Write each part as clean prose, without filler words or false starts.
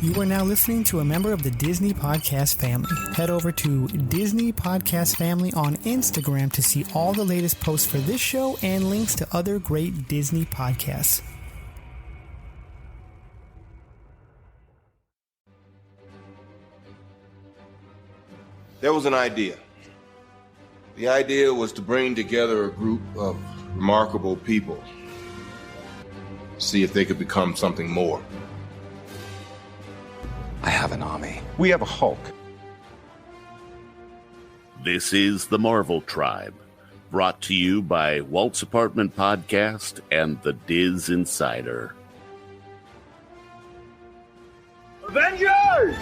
You are now listening to a member of the Disney Podcast family. Head over to Disney Podcast Family on Instagram to see all the latest posts for this show and links to other great Disney podcasts. There was an idea. The idea was to bring together a group of remarkable people, see if they could become something more. I have an army. We have a Hulk. This is the Marvel Tribe, brought to you by Walt's Apartment Podcast and the DisInsider. Avengers!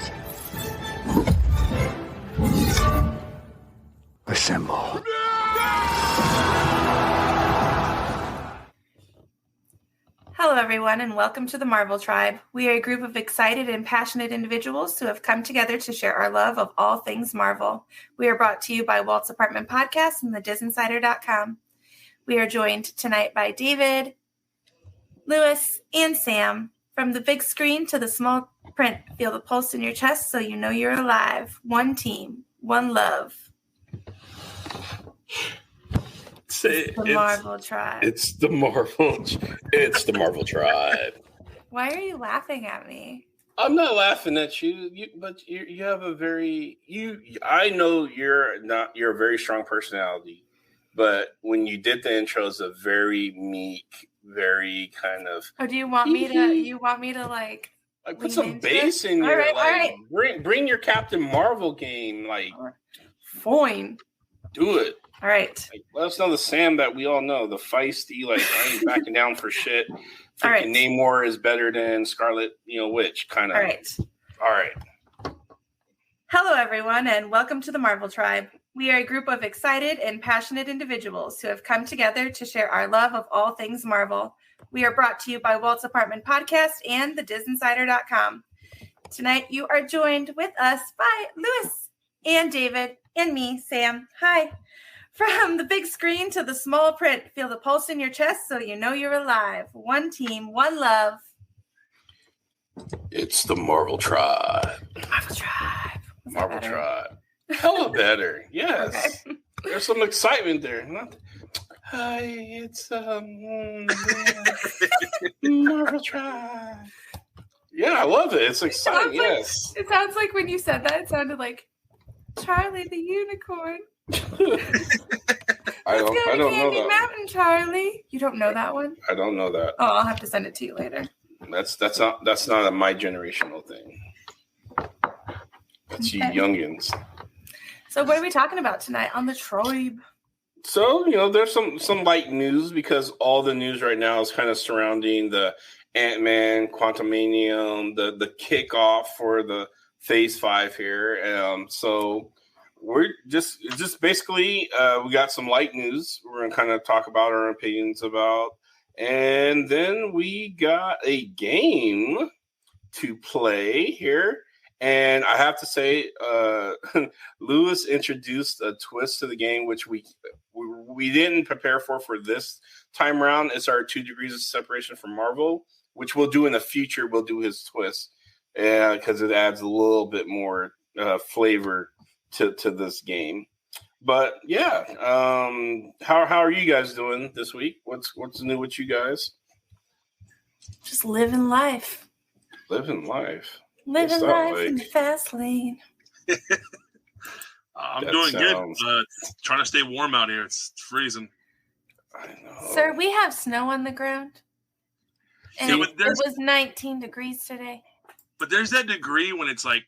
Assemble. Hello, everyone, and welcome to the Marvel Tribe. We are a group of excited and passionate individuals who have come together to share our love of all things Marvel. We are brought to you by Walt's Apartment Podcast and the DisInsider.com. We are joined tonight by David, Lewis, and Sam. From the big screen to the small print, feel the pulse in your chest so you know you're alive. One team, one love. It's the Marvel Tribe. It's the Marvel Tribe. Why are you laughing at me? I'm not laughing at you, but you have a very I know you're a very strong personality, but when you did the intro, it's a very meek, very kind of. Oh, do you want me to? You want me to like put some bass in your all right. Bring your Captain Marvel game, like fine. Do it. All right. Let us know the Sam that we all know, the feisty, like I ain't backing down for shit. Freaking right. Namor is better than Scarlet, Witch kind of. All right. Hello, everyone, and welcome to the Marvel Tribe. We are a group of excited and passionate individuals who have come together to share our love of all things Marvel. We are brought to you by Walt's Apartment Podcast and the DisInsider.com. Tonight, you are joined with us by Lewis and David and me, Sam. Hi. From the big screen to the small print, feel the pulse in your chest so you know you're alive. One team, one love. It's the Marvel Tribe. Marvel Tribe. Hella better. Yes. Okay. There's some excitement there. Hi, it's Marvel Tribe. Yeah, I love it. It's exciting. Yes. It sounds like when you said that, it sounded like Charlie the Unicorn. I don't know that. Mountain, Charlie. You don't know that one? I don't know that. Oh, I'll have to send it to you later. That's not a my generational thing. That's Okay. you youngins. So what are we talking about tonight on the Tribe? So, there's some light news because all the news right now is kind of surrounding the Ant-Man, Quantumanium, the kickoff for the Phase 5 here. So we're just basically we got some light news we're going to kind of talk about our opinions about. And then we got a game to play here. And I have to say, Lewis introduced a twist to the game, which we didn't prepare for this time around. It's our 2 degrees of separation from Marvel, which we'll do in the future. We'll do his twist because it adds a little bit more flavor to this game. But yeah, how are you guys doing this week? What's new with you guys? Just living life. Living life in the fast lane. I'm doing good. Trying to stay warm out here. It's freezing. I know. Sir, we have snow on the ground. And it was 19 degrees today. But there's that degree when it's like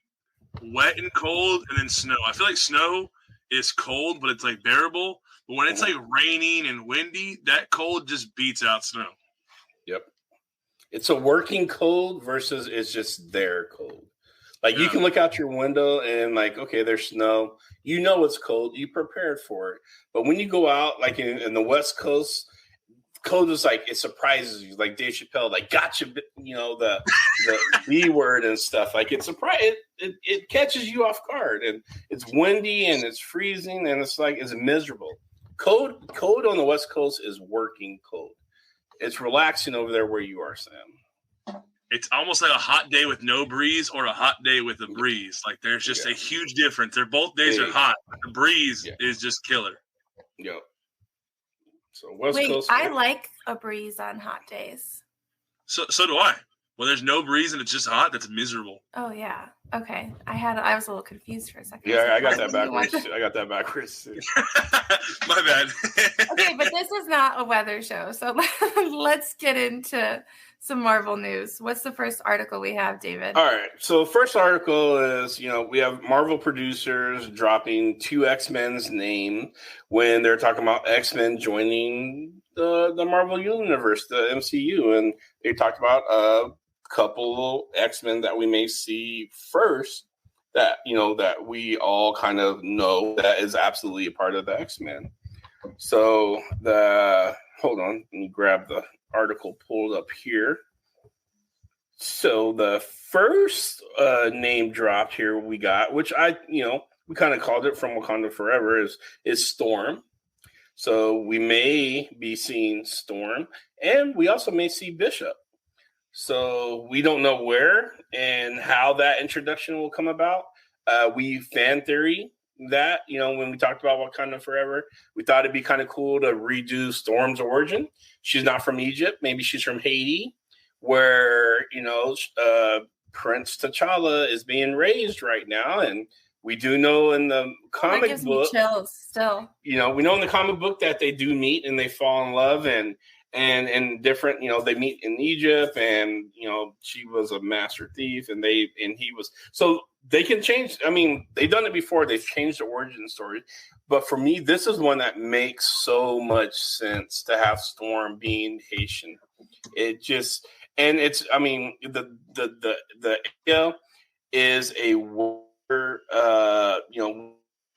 wet and cold and then snow. I feel like snow is cold, but it's like bearable. But when it's like raining and windy, that cold just beats out snow. Yep. It's a working cold versus it's just their cold. Like you can look out your window and like, okay, there's snow. You know it's cold. You prepared for it. But when you go out, like in the West Coast, cold is like it surprises you. Like Dave Chappelle, like gotcha, the B word and stuff. Like it's it catches you off guard, and it's windy and it's freezing and it's like it's miserable. Cold on the West Coast is working cold. It's relaxing over there where you are, Sam. it's almost like a hot day with no breeze or a hot day with a breeze. Like there's just a huge difference. They're both days are hot. But the breeze is just killer. Yep. So West Coast. I like a breeze on hot days. So do I. When there's no breeze and it's just hot, that's miserable. Oh yeah. Okay. I was a little confused for a second. Yeah, I got that backwards. My bad. Okay, but this is not a weather show, so let's get into some Marvel news. What's the first article we have, David? All right. So the first article is, we have Marvel producers dropping 2 X-Men's name when they're talking about X-Men joining the Marvel Universe, the MCU, and they talked about a couple X-Men that we may see first that that we all kind of know that is absolutely a part of the X-Men. So hold on, let me grab the article pulled up here. So the first name dropped here we got, which we kind of called it from Wakanda Forever, is Storm. So we may be seeing Storm, and we also may see Bishop. So we don't know where and how that introduction will come about. We fan theory that, when we talked about Wakanda Forever, we thought it'd be kind of cool to redo Storm's origin. She's not from Egypt. Maybe she's from Haiti, where, Prince T'Challa is being raised right now. And we do know in the comic book, that gives me chills still. We know in the comic book that they do meet and they fall in love and different, they meet in Egypt, and she was a master thief, and he was, so they can change. I mean, they've done it before. They've changed the origin story, but for me, this is one that makes so much sense to have Storm being Haitian. It just, and it's, I mean, the area is a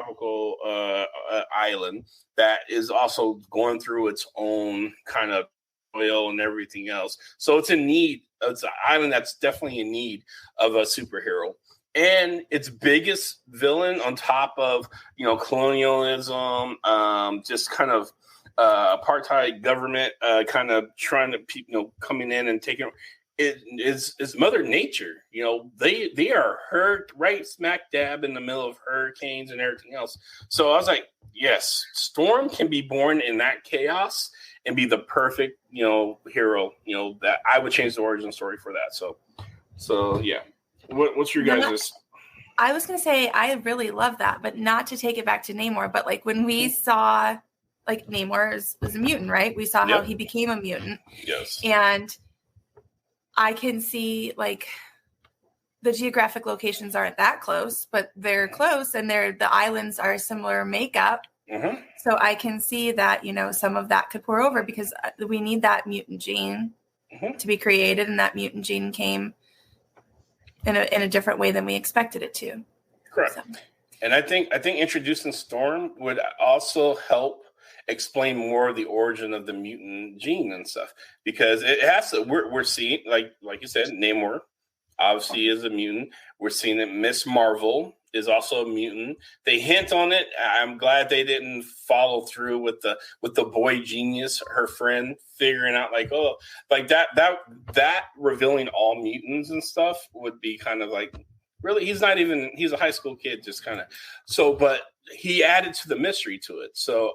tropical island that is also going through its own kind of oil and everything else. So it's in need. It's an island that's definitely in need of a superhero. And its biggest villain, on top of colonialism, just kind of apartheid government, kind of trying to coming in and taking it, is Mother Nature. They are hurt right smack dab in the middle of hurricanes and everything else. So I was like, yes, Storm can be born in that chaos and be the perfect hero. That I would change the origin story for that. So yeah. What's your guys'? I was going to say, I really love that, but not to take it back to Namor. But like when we saw, like Namor was a mutant, right? We saw how he became a mutant. Yes. And I can see like the geographic locations aren't that close, but they're close, and the islands are similar makeup. Mm-hmm. So I can see that, some of that could pour over, because we need that mutant gene to be created, and that mutant gene came in a different way than we expected it to. Correct. So. And I think introducing Storm would also help explain more of the origin of the mutant gene and stuff, because it has to. We're seeing, like you said, Namor obviously is a mutant. We're seeing that Miss Marvel is also a mutant. They hint on it. I'm glad they didn't follow through with the boy genius, her friend, figuring out that revealing all mutants and stuff would be kind of like, really, he's a high school kid, just kind of. So, but he added to the mystery to it. So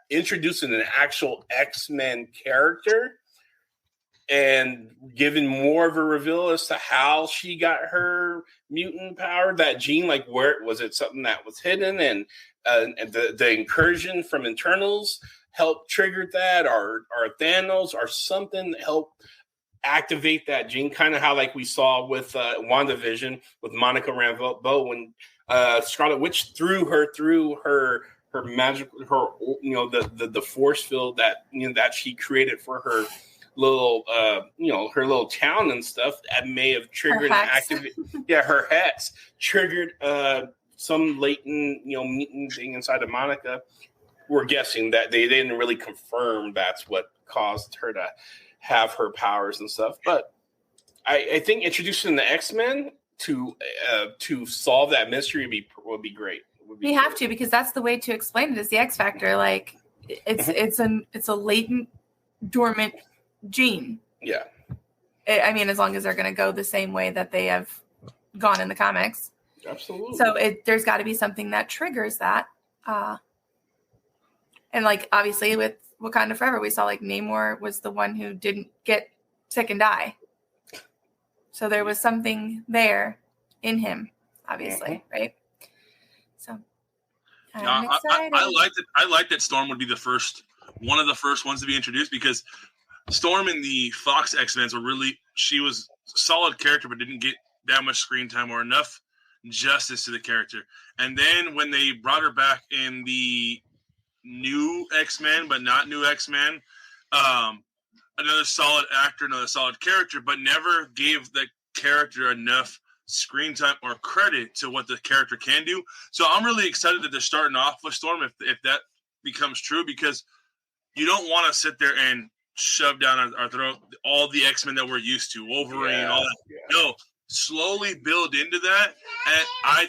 introducing an actual X-Men character and giving more of a reveal as to how she got her mutant power, that gene, like where was it something that was hidden, and the incursion from Eternals helped trigger that, or Thanos or something helped activate that gene, kind of how like we saw with WandaVision with Monica Rambeau when Scarlet Witch threw her magical, the force field that that she created for her little her little town and stuff, that may have triggered and activated her hex triggered some latent mutant thing inside of Monica. We're guessing that they didn't really confirm that's what caused her to have her powers and stuff, but I think introducing the X-Men to solve that mystery would be great. We have to, because that's the way to explain it, is the X Factor. Like it's a latent, dormant gene. Yeah. I mean, as long as they're going to go the same way that they have gone in the comics. Absolutely. So there's got to be something that triggers that. And like, obviously with Wakanda Forever, we saw like Namor was the one who didn't get sick and die. So there was something there in him, obviously, right? So I'm excited. I liked that Storm would be one of the first ones to be introduced, because Storm in the Fox X-Men she was a solid character, but didn't get that much screen time or enough justice to the character. And then when they brought her back in the new X-Men, but not new X-Men, another solid actor, another solid character, but never gave the character enough screen time or credit to what the character can do. So I'm really excited that they're starting off with Storm, if that becomes true, because you don't want to sit there and shove down our throat all the X-Men that we're used to, Wolverine, all that. Yeah. No, slowly build into that. And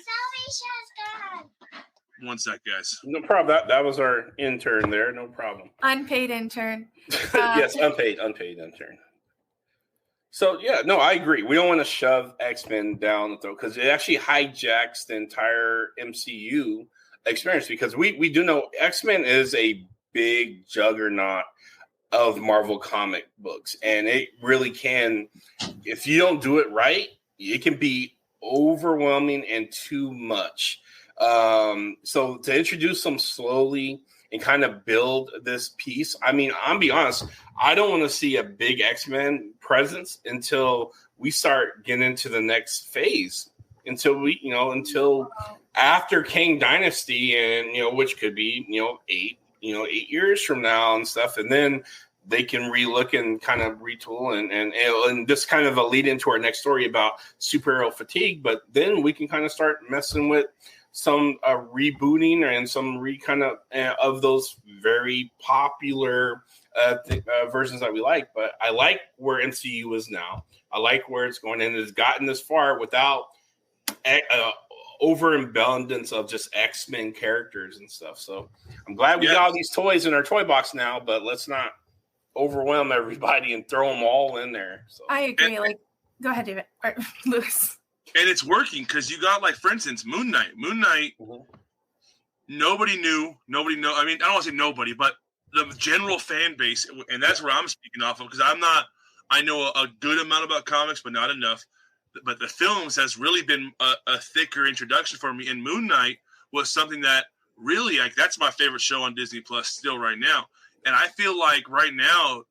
one sec, guys. No problem. That was our intern there. No problem. Unpaid intern. Yes, unpaid intern. So, yeah, no, I agree. We don't want to shove X-Men down the throat, because it actually hijacks the entire MCU experience, because we do know X-Men is a big juggernaut of Marvel comic books. And it really can, if you don't do it right, it can be overwhelming and too much. So to introduce them slowly and kind of build this piece, I mean, I'll be honest, I don't want to see a big X-Men presence until we start getting into the next phase, until after Kang Dynasty, and, which could be, 8 years from now and stuff. And then they can relook and kind of retool and this kind of a lead into our next story about superhero fatigue. But then we can kind of start messing with some rebooting and some of those very popular versions that we like. But I like where MCU is now. I like where it's going, and it's gotten this far without overabundance of just X-Men characters and stuff. So I'm glad we got all these toys in our toy box now, but let's not overwhelm everybody and throw them all in there. So I agree. Go ahead, David. Or Lewis. And it's working, because you got, like, for instance, Moon Knight. Mm-hmm. Nobody knew. I mean, I don't want to say nobody, but the general fan base, and that's where I'm speaking off of, because I know a good amount about comics, but not enough. But the films has really been a thicker introduction for me. And Moon Knight was something that really, that's my favorite show on Disney Plus still right now. And I feel like right now,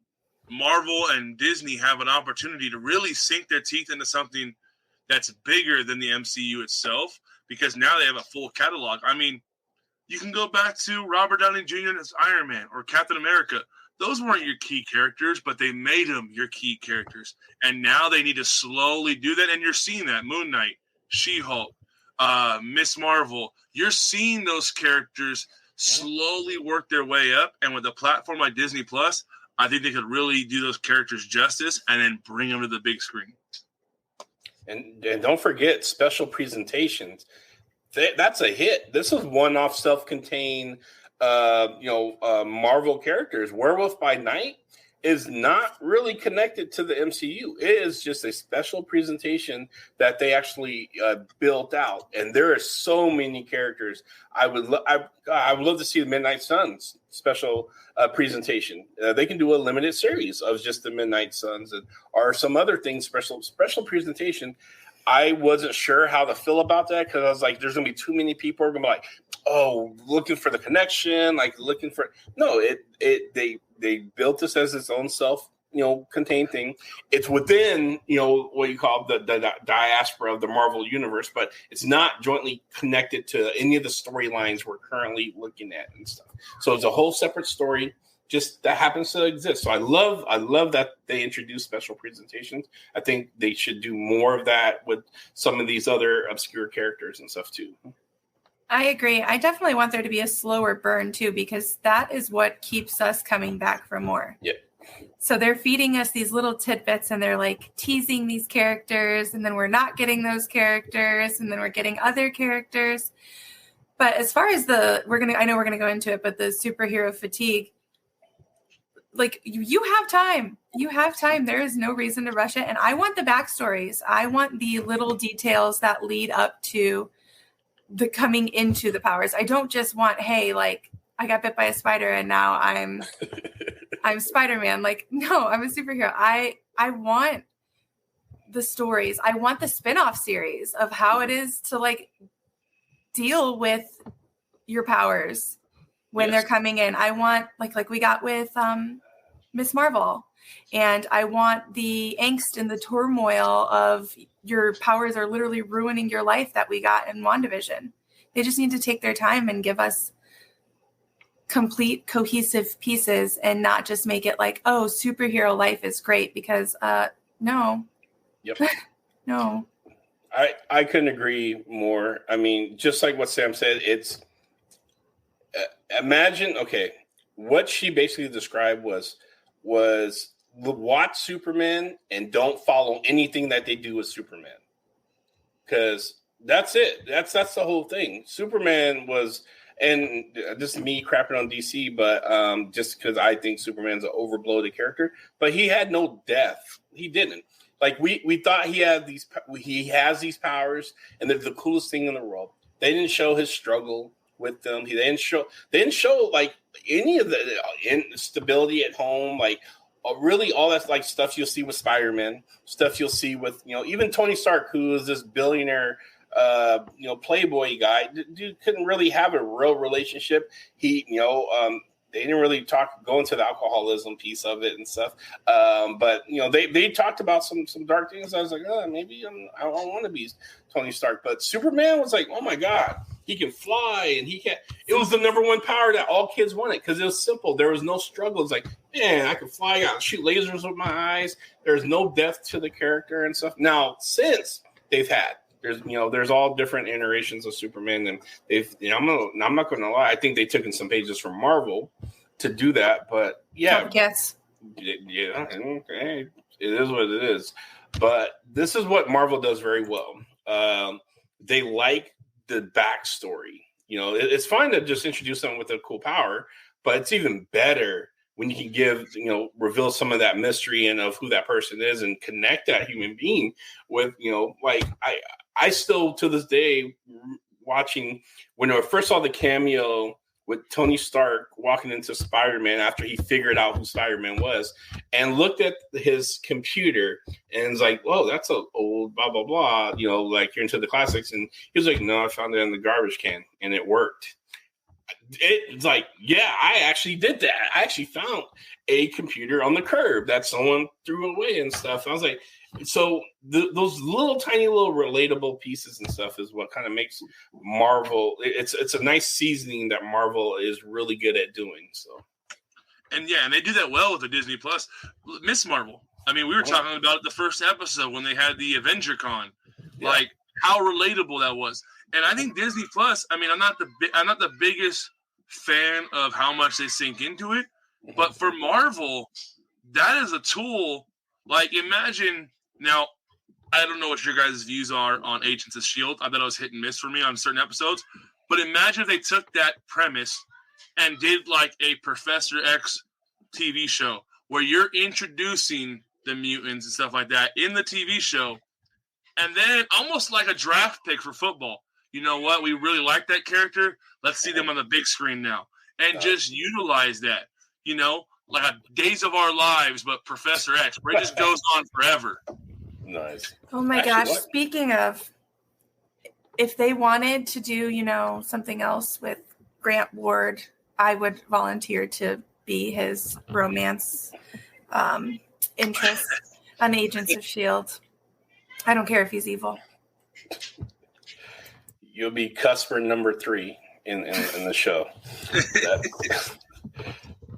Marvel and Disney have an opportunity to really sink their teeth into something that's bigger than the MCU itself, because now they have a full catalog. I mean, you can go back to Robert Downey Jr. as Iron Man or Captain America. Those weren't your key characters, but they made them your key characters. And now they need to slowly do that. And you're seeing that. Moon Knight, She-Hulk, Miss Marvel. You're seeing those characters slowly work their way up. And with a platform like Disney Plus, I think they could really do those characters justice and then bring them to the big screen. And don't forget special presentations. That's a hit. This is one-off self-contained Marvel characters. Werewolf by Night is not really connected to the MCU. It is just a special presentation that they actually built out. And there are so many characters. I would love to see the Midnight Suns special presentation. They can do a limited series of just the Midnight Suns or some other things, special presentation. I wasn't sure how to feel about that, because I was like, there's going to be too many people who are going to be like, oh, looking for the connection, they built this as its own contained thing. It's within, what you call the diaspora of the Marvel universe, but it's not jointly connected to any of the storylines we're currently looking at and stuff. So it's a whole separate story just that happens to exist. So I love that they introduce special presentations. I think they should do more of that with some of these other obscure characters and stuff too. I agree. I definitely want there to be a slower burn too, because that is what keeps us coming back for more. Yeah. So they're feeding us these little tidbits, and they're like teasing these characters, and then we're not getting those characters, and then we're getting other characters. But as far as I know we're going to go into it, but the superhero fatigue, like you have time. You have time. There is no reason to rush it. And I want the backstories. I want the little details that lead up to the coming into the powers. I don't just want, hey, like I got bit by a spider and now I'm Spider-Man. Like, no, I'm a superhero. I want the stories. I want the spin-off series of how it is to like deal with your powers when they're coming in. I want like we got with Miss Marvel, and I want the angst and the turmoil of your powers are literally ruining your life that we got in WandaVision. They just need to take their time and give us complete cohesive pieces and not just make it like, oh, superhero life is great, because no. Yep. No. I couldn't agree more. I mean, just like what Sam said, it's imagine, okay, what she basically described was watch Superman and don't follow anything that they do with Superman. Because that's it. That's the whole thing. Superman was, and this is me crapping on DC, but just because I think Superman's an overbloated character, but he had no depth. He didn't. Like we thought he has these powers, and they're the coolest thing in the world. They didn't show his struggle with them. They didn't show like any of the instability at home, like really all that like stuff you'll see with Spider-Man, stuff you'll see with even Tony Stark, who is this billionaire playboy guy. Dude couldn't really have a real relationship. He they didn't really go into the alcoholism piece of it and stuff. But they talked about some dark things. I was like, oh, maybe I don't want to be Tony Stark. But Superman was like, oh my God, he can fly and he can. It was the number one power that all kids wanted because it was simple. There was no struggle. It's like, man, I can fly. I can shoot lasers with my eyes. There's no depth to the character and stuff. Now, since they've had. There's all different iterations of Superman, and I'm not going to lie. I think they took in some pages from Marvel to do that, but yeah, okay, it is what it is. But this is what Marvel does very well. They like the backstory. It's fine to just introduce someone with a cool power, but it's even better when you can reveal some of that mystery and of who that person is and connect that human being with, I still, to this day, watching when I first saw the cameo with Tony Stark walking into Spider-Man after he figured out who Spider-Man was and looked at his computer and was like, whoa, that's an old blah, blah, blah, like you're into the classics. And he was like, no, I found it in the garbage can and it worked. It's like, yeah, I actually did that. I actually found a computer on the curb that someone threw away and stuff. And I was like, so those little tiny little relatable pieces and stuff is what kind of makes Marvel. It's a nice seasoning that Marvel is really good at doing. So, and they do that well with the Disney Plus. Miss Marvel. I mean, we were talking about the first episode when they had the Avenger Con, like how relatable that was. And I think Disney Plus. I mean, I'm not the biggest fan of how much they sink into it, but for Marvel, that is a tool. Like, imagine. Now, I don't know what your guys' views are on Agents of S.H.I.E.L.D. I thought it was hit and miss for me on certain episodes. But imagine if they took that premise and did like a Professor X TV show where you're introducing the mutants and stuff like that in the TV show. And then almost like a draft pick for football. You know what? We really like that character. Let's see them on the big screen now. And just utilize that, like a Days of Our Lives, but Professor X, where it just goes on forever. Nice. Oh my gosh. Speaking of, if they wanted to do, something else with Grant Ward, I would volunteer to be his romance interest on Agents of S.H.I.E.L.D. I don't care if he's evil. You'll be Cusper number 3 in the show.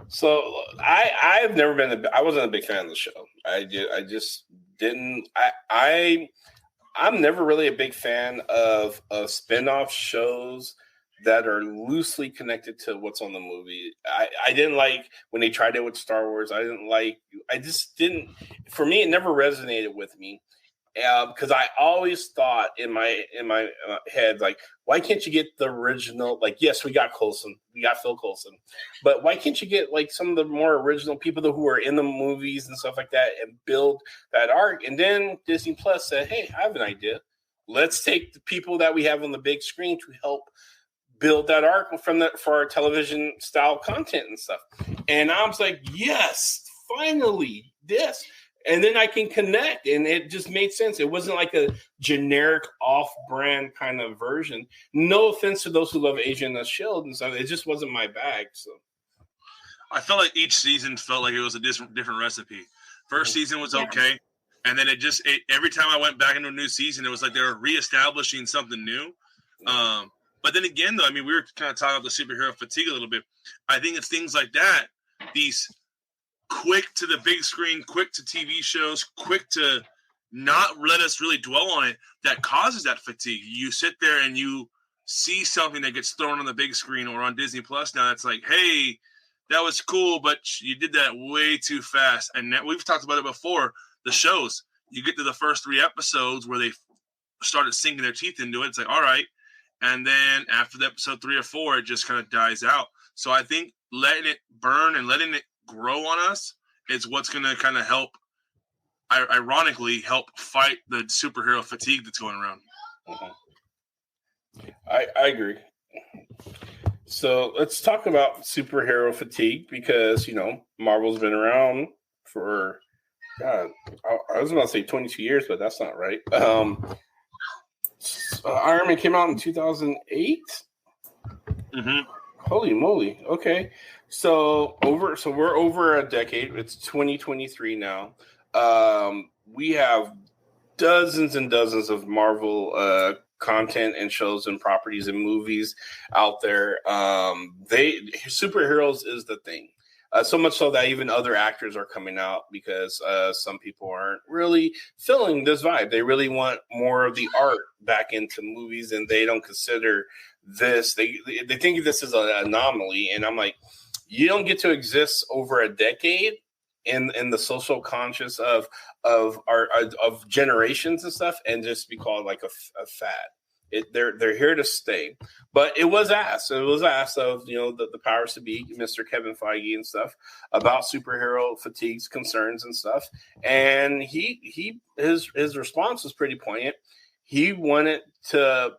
So I've never been. I wasn't a big fan of the show. I just didn't. I'm never really a big fan of spin-off shows that are loosely connected to what's on the movie. I didn't like when they tried it with Star Wars. I just didn't. For me, it never resonated with me. because I always thought in my head, like, why can't you get the original? Like, yes, we got Coulson, we got Phil Coulson, but why can't you get like some of the more original people who are in the movies and stuff like that and build that arc? And then Disney Plus said, hey, I have an idea. Let's take the people that we have on the big screen to help build that arc for our television style content and stuff. And I was like, yes, finally this. And then I can connect, and it just made sense. It wasn't like a generic off-brand kind of version. No offense to those who love Agent of S.H.I.E.L.D. and stuff. It just wasn't my bag. So I felt like each season felt like it was a different recipe. First season was okay, and then every time I went back into a new season, it was like they were reestablishing something new. But then again, though, I mean, we were kind of talking about the superhero fatigue a little bit. I think it's things like that, these quick to the big screen, quick to TV shows, quick to not let us really dwell on it, that causes that fatigue. You sit there and you see something that gets thrown on the big screen or on Disney Plus now. It's like, hey, that was cool, but you did that way too fast. And we've talked about it before. The shows, you get to the first 3 episodes where they started sinking their teeth into it. It's like, all right. And then after the episode 3 or 4, it just kind of dies out. So I think letting it burn and letting it grow on us is what's going to kind of help, ironically, help fight the superhero fatigue that's going around. I agree. So let's talk about superhero fatigue because, you know, Marvel's been around for, God, I was about to say 22 years, but that's not right. Iron Man came out in 2008. Mm-hmm. Holy moly. Okay. So we're over a decade. It's 2023 now. We have dozens and dozens of Marvel content and shows and properties and movies out there. Superheroes is the thing. So much so that even other actors are coming out because some people aren't really feeling this vibe. They really want more of the art back into movies, and they don't consider this. They think this is an anomaly, and I'm like, you don't get to exist over a decade in the social conscious of generations and stuff, and just be called like a fad. They're here to stay, but it was asked. It was asked of the powers to be, Mr. Kevin Feige and stuff, about superhero fatigues, concerns, and stuff. And his response was pretty poignant. He wanted to.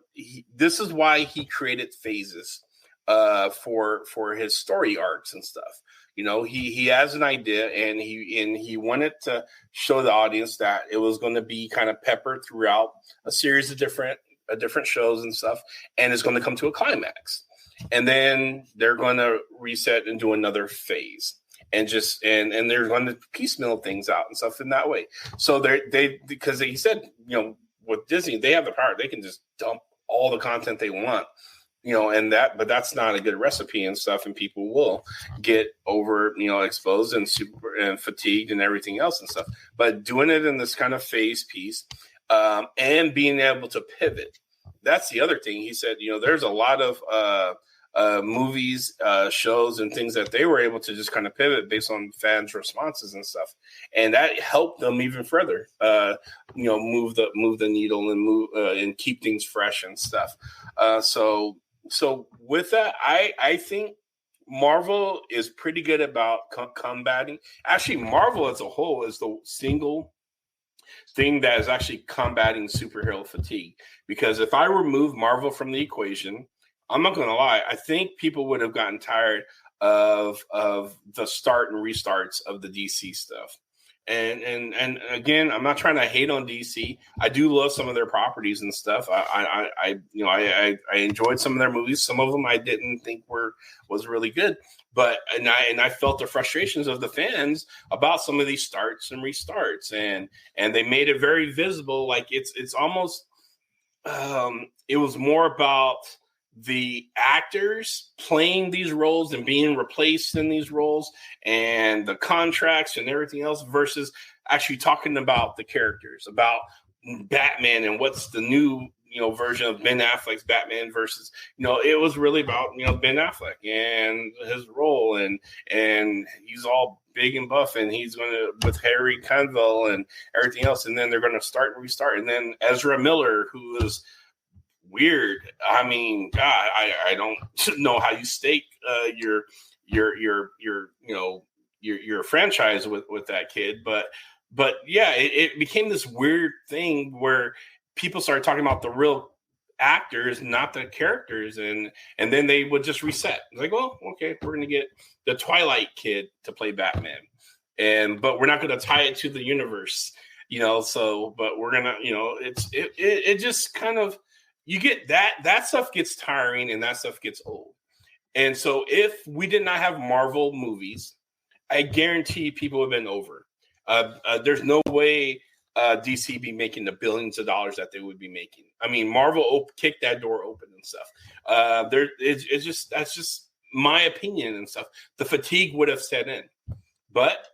This is why he created phases for his story arcs and stuff. You know, he has an idea, and he wanted to show the audience that it was going to be kind of peppered throughout a series of different shows and stuff, and it's going to come to a climax, and then they're going to reset and do another phase, and they're going to piecemeal things out and stuff in that way. So because he said, with Disney, they have the power; they can just dump all the content they want, but that's not a good recipe and stuff, and people will get exposed and fatigued and everything else and stuff. But doing it in this kind of phase piece. And being able to pivot. That's the other thing. He said, there's a lot of movies, shows, and things that they were able to just kind of pivot based on fans' responses and stuff. And that helped them even further, move the needle and move and keep things fresh and stuff. So with that, I think Marvel is pretty good about combating. Actually, Marvel as a whole is the single thing that is actually combating superhero fatigue. Because if I remove Marvel from the equation, I'm not going to lie, I think people would have gotten tired of the start and restarts of the DC stuff. And again, I'm not trying to hate on DC. I do love some of their properties and stuff. I enjoyed some of their movies. Some of them I didn't think was really good. But I felt the frustrations of the fans about some of these starts and restarts, and they made it very visible. Like it's almost it was more about the actors playing these roles and being replaced in these roles and the contracts and everything else versus actually talking about the characters, about Batman and what's the new version of Ben Affleck's Batman versus, it was really about, Ben Affleck and his role, and he's all big and buff, and he's going to, with Harry Cavill and everything else, and then they're going to start and restart, and then Ezra Miller, who is weird. I mean, God, I don't know how you stake your franchise with that kid, but yeah, it became this weird thing where people started talking about the real actors, not the characters, and then they would just reset. It's like, well, okay, we're gonna get the Twilight kid to play Batman, but we're not gonna tie it to the universe, So, but we're gonna, it just kind of, you get that stuff gets tiring and that stuff gets old. And so if we did not have Marvel movies, I guarantee people have been over. There's no way DC be making the billions of dollars that they would be making. I mean, Marvel kicked that door open and stuff. That's just my opinion and stuff. The fatigue would have set in, but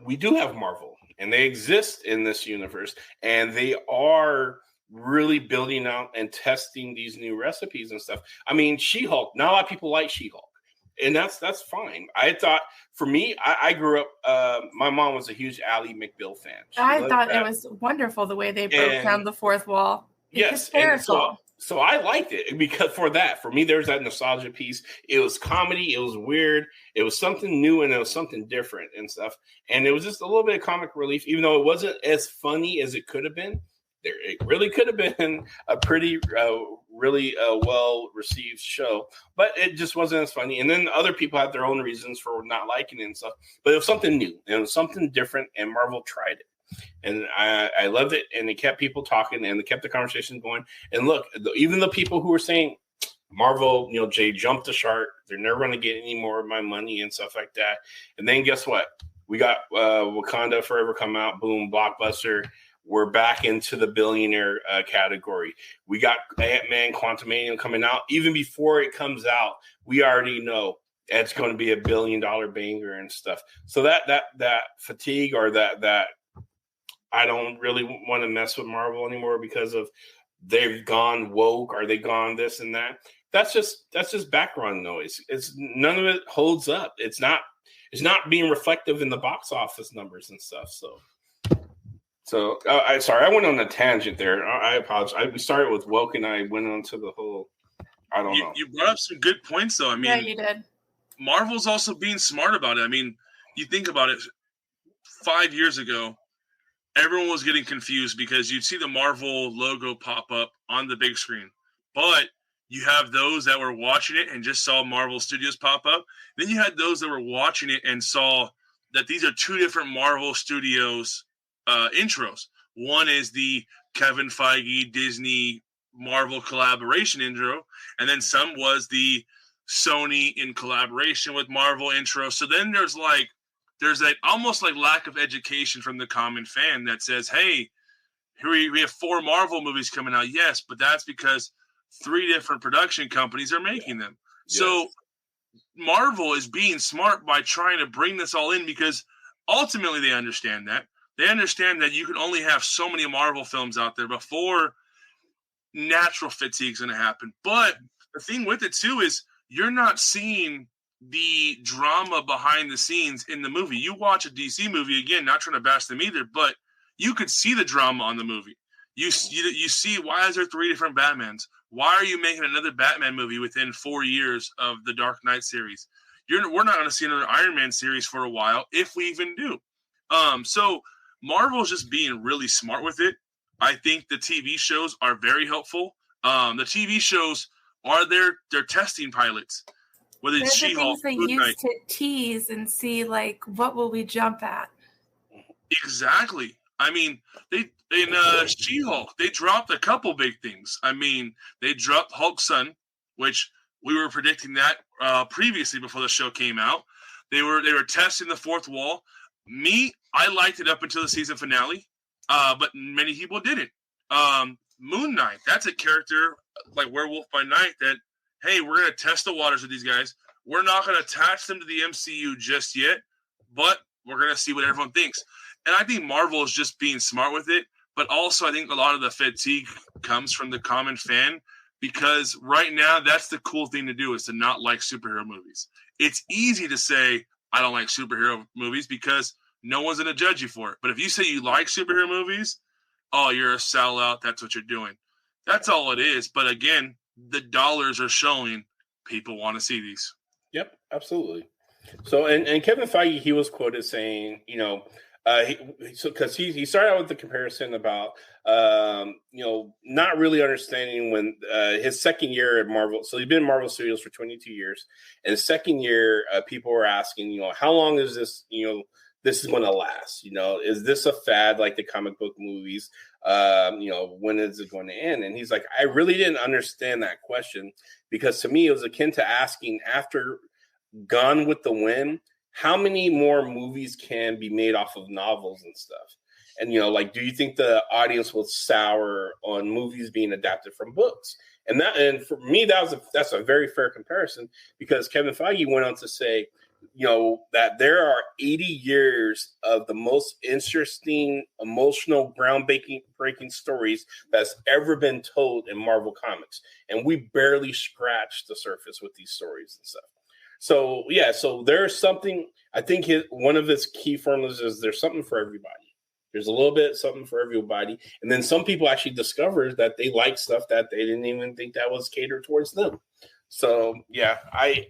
we do have Marvel, and they exist in this universe, and they are really building out and testing these new recipes and stuff. I mean, She-Hulk. Not a lot of people like She-Hulk. And that's fine. I thought, for me, I grew up, my mom was a huge Ally McBeal fan. I thought it was wonderful the way they broke down the fourth wall. Yes. So I liked it because for me, there's that nostalgia piece. It was comedy. It was weird. It was something new, and it was something different and stuff. And it was just a little bit of comic relief, even though it wasn't as funny as it could have been. It really could have been a pretty, really well-received show, but it just wasn't as funny. And then other people had their own reasons for not liking it and stuff. But it was something new, and it was something different, and Marvel tried it. And I loved it, and it kept people talking, and it kept the conversation going. And look, even the people who were saying, Marvel, Jay jumped the shark, they're never going to get any more of my money and stuff like that. And then guess what? We got Wakanda Forever come out, boom, blockbuster. We're back into the billionaire category. We got Ant-Man Quantumania coming out. Even before it comes out, we already know it's going to be $1 billion banger and stuff. So that fatigue, or that I don't really want to mess with Marvel anymore because of they've gone woke, or they've gone this and that. That's just background noise. It's none of it holds up. It's not being reflective in the box office numbers and stuff. So sorry, I went on a tangent there. I apologize. We started with woke, and I went on to the whole. I don't know. You brought up some good points, though. I mean, yeah, you did. Marvel's also being smart about it. I mean, you think about it. 5 years ago, everyone was getting confused because you'd see the Marvel logo pop up on the big screen, but you have those that were watching it and just saw Marvel Studios pop up. Then you had those that were watching it and saw that these are two different Marvel Studios intros. One is the Kevin Feige Disney Marvel collaboration intro, and then some was the Sony in collaboration with Marvel intro. So then there's that almost like lack of education from the common fan that says, hey, here we have 4 Marvel movies coming out. Yes, but that's because 3 different production companies are making them. Yes. So Marvel is being smart by trying to bring this all in, because ultimately they understand that. They understand that you can only have so many Marvel films out there before natural fatigue is going to happen. But the thing with it, too, is you're not seeing the drama behind the scenes in the movie. You watch a DC movie, again, not trying to bash them either, but you could see the drama on the movie. You see, why is there 3 different Batmans? Why are you making another Batman movie within 4 years of the Dark Knight series? We're not going to see another Iron Man series for a while, if we even do. So Marvel's just being really smart with it. I think the TV shows are very helpful. The TV shows are their testing pilots. Whether it's She-Hulk, things they use to tease and see, like, what will we jump at? Exactly. I mean, in She-Hulk, they dropped a couple big things. I mean, they dropped Hulk's son, which we were predicting that previously before the show came out. They were testing the fourth wall. I liked it up until the season finale, but many people didn't. Moon Knight, that's a character like Werewolf by Night that, hey, we're going to test the waters with these guys. We're not going to attach them to the MCU just yet, but we're going to see what everyone thinks. And I think Marvel is just being smart with it but also I think a lot of the fatigue comes from the common fan, because right now that's the cool thing to do, is to not like superhero movies. It's easy to say I don't like superhero movies because no one's going to judge you for it. But if you say you like superhero movies, oh, you're a sellout. That's what you're doing. That's all it is. But again, the dollars are showing people want to see these. Yep, absolutely. So, and Kevin Feige, he was quoted saying, because he started out with the comparison about, not really understanding when his second year at Marvel. So he'd been in Marvel Studios for 22 years. And his second year, people were asking, how long is this, this is going to last? Is this a fad like the comic book movies? When is it going to end? And he's like, I really didn't understand that question, because to me, it was akin to asking, after Gone with the Wind, how many more movies can be made off of novels and stuff? And, do you think the audience will sour on movies being adapted from books? And for me, that's a very fair comparison, because Kevin Feige went on to say, that there are 80 years of the most interesting, emotional, groundbreaking stories that's ever been told in Marvel Comics. And we barely scratched the surface with these stories and stuff. So, yeah, so there's something, I think one of his key formulas is there's something for everybody. There's a little bit something for everybody. And then some people actually discover that they like stuff that they didn't even think that was catered towards them. So, yeah, I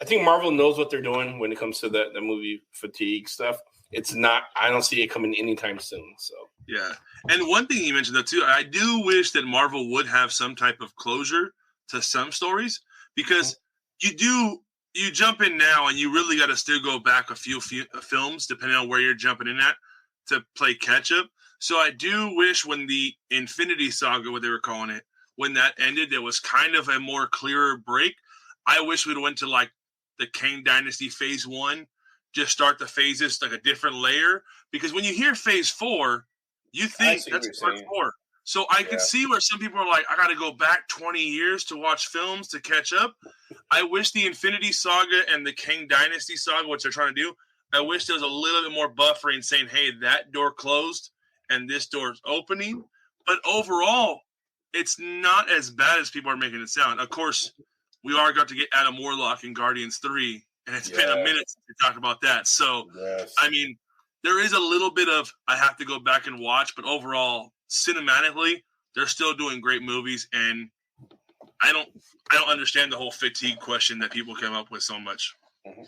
think Marvel knows what they're doing when it comes to the movie fatigue stuff. It's not, I don't see it coming anytime soon. So, yeah. And one thing you mentioned, though, too, I do wish that Marvel would have some type of closure to some stories, because you jump in now and you really got to still go back a few films, depending on where you're jumping in at, to play catch up. So I do wish when the Infinity Saga, what they were calling it, when that ended, there was kind of a more clearer break. I wish we'd went to like the Kang Dynasty Phase 1, just start the phases like a different layer. Because when you hear Phase 4, you think that's Part 4. So I could see where some people are like, I got to go back 20 years to watch films to catch up. I wish the Infinity Saga and the Kang Dynasty Saga, which they're trying to do, I wish there was a little bit more buffering saying, hey, that door closed and this door is opening. But overall, it's not as bad as people are making it sound. Of course, we are going to get Adam Warlock in Guardians 3, and it's been a minute since we talked about that. So, I mean, there is a little bit of I have to go back and watch, but overall, cinematically, they're still doing great movies, and I don't understand the whole fatigue question that people come up with so much. Mm-hmm.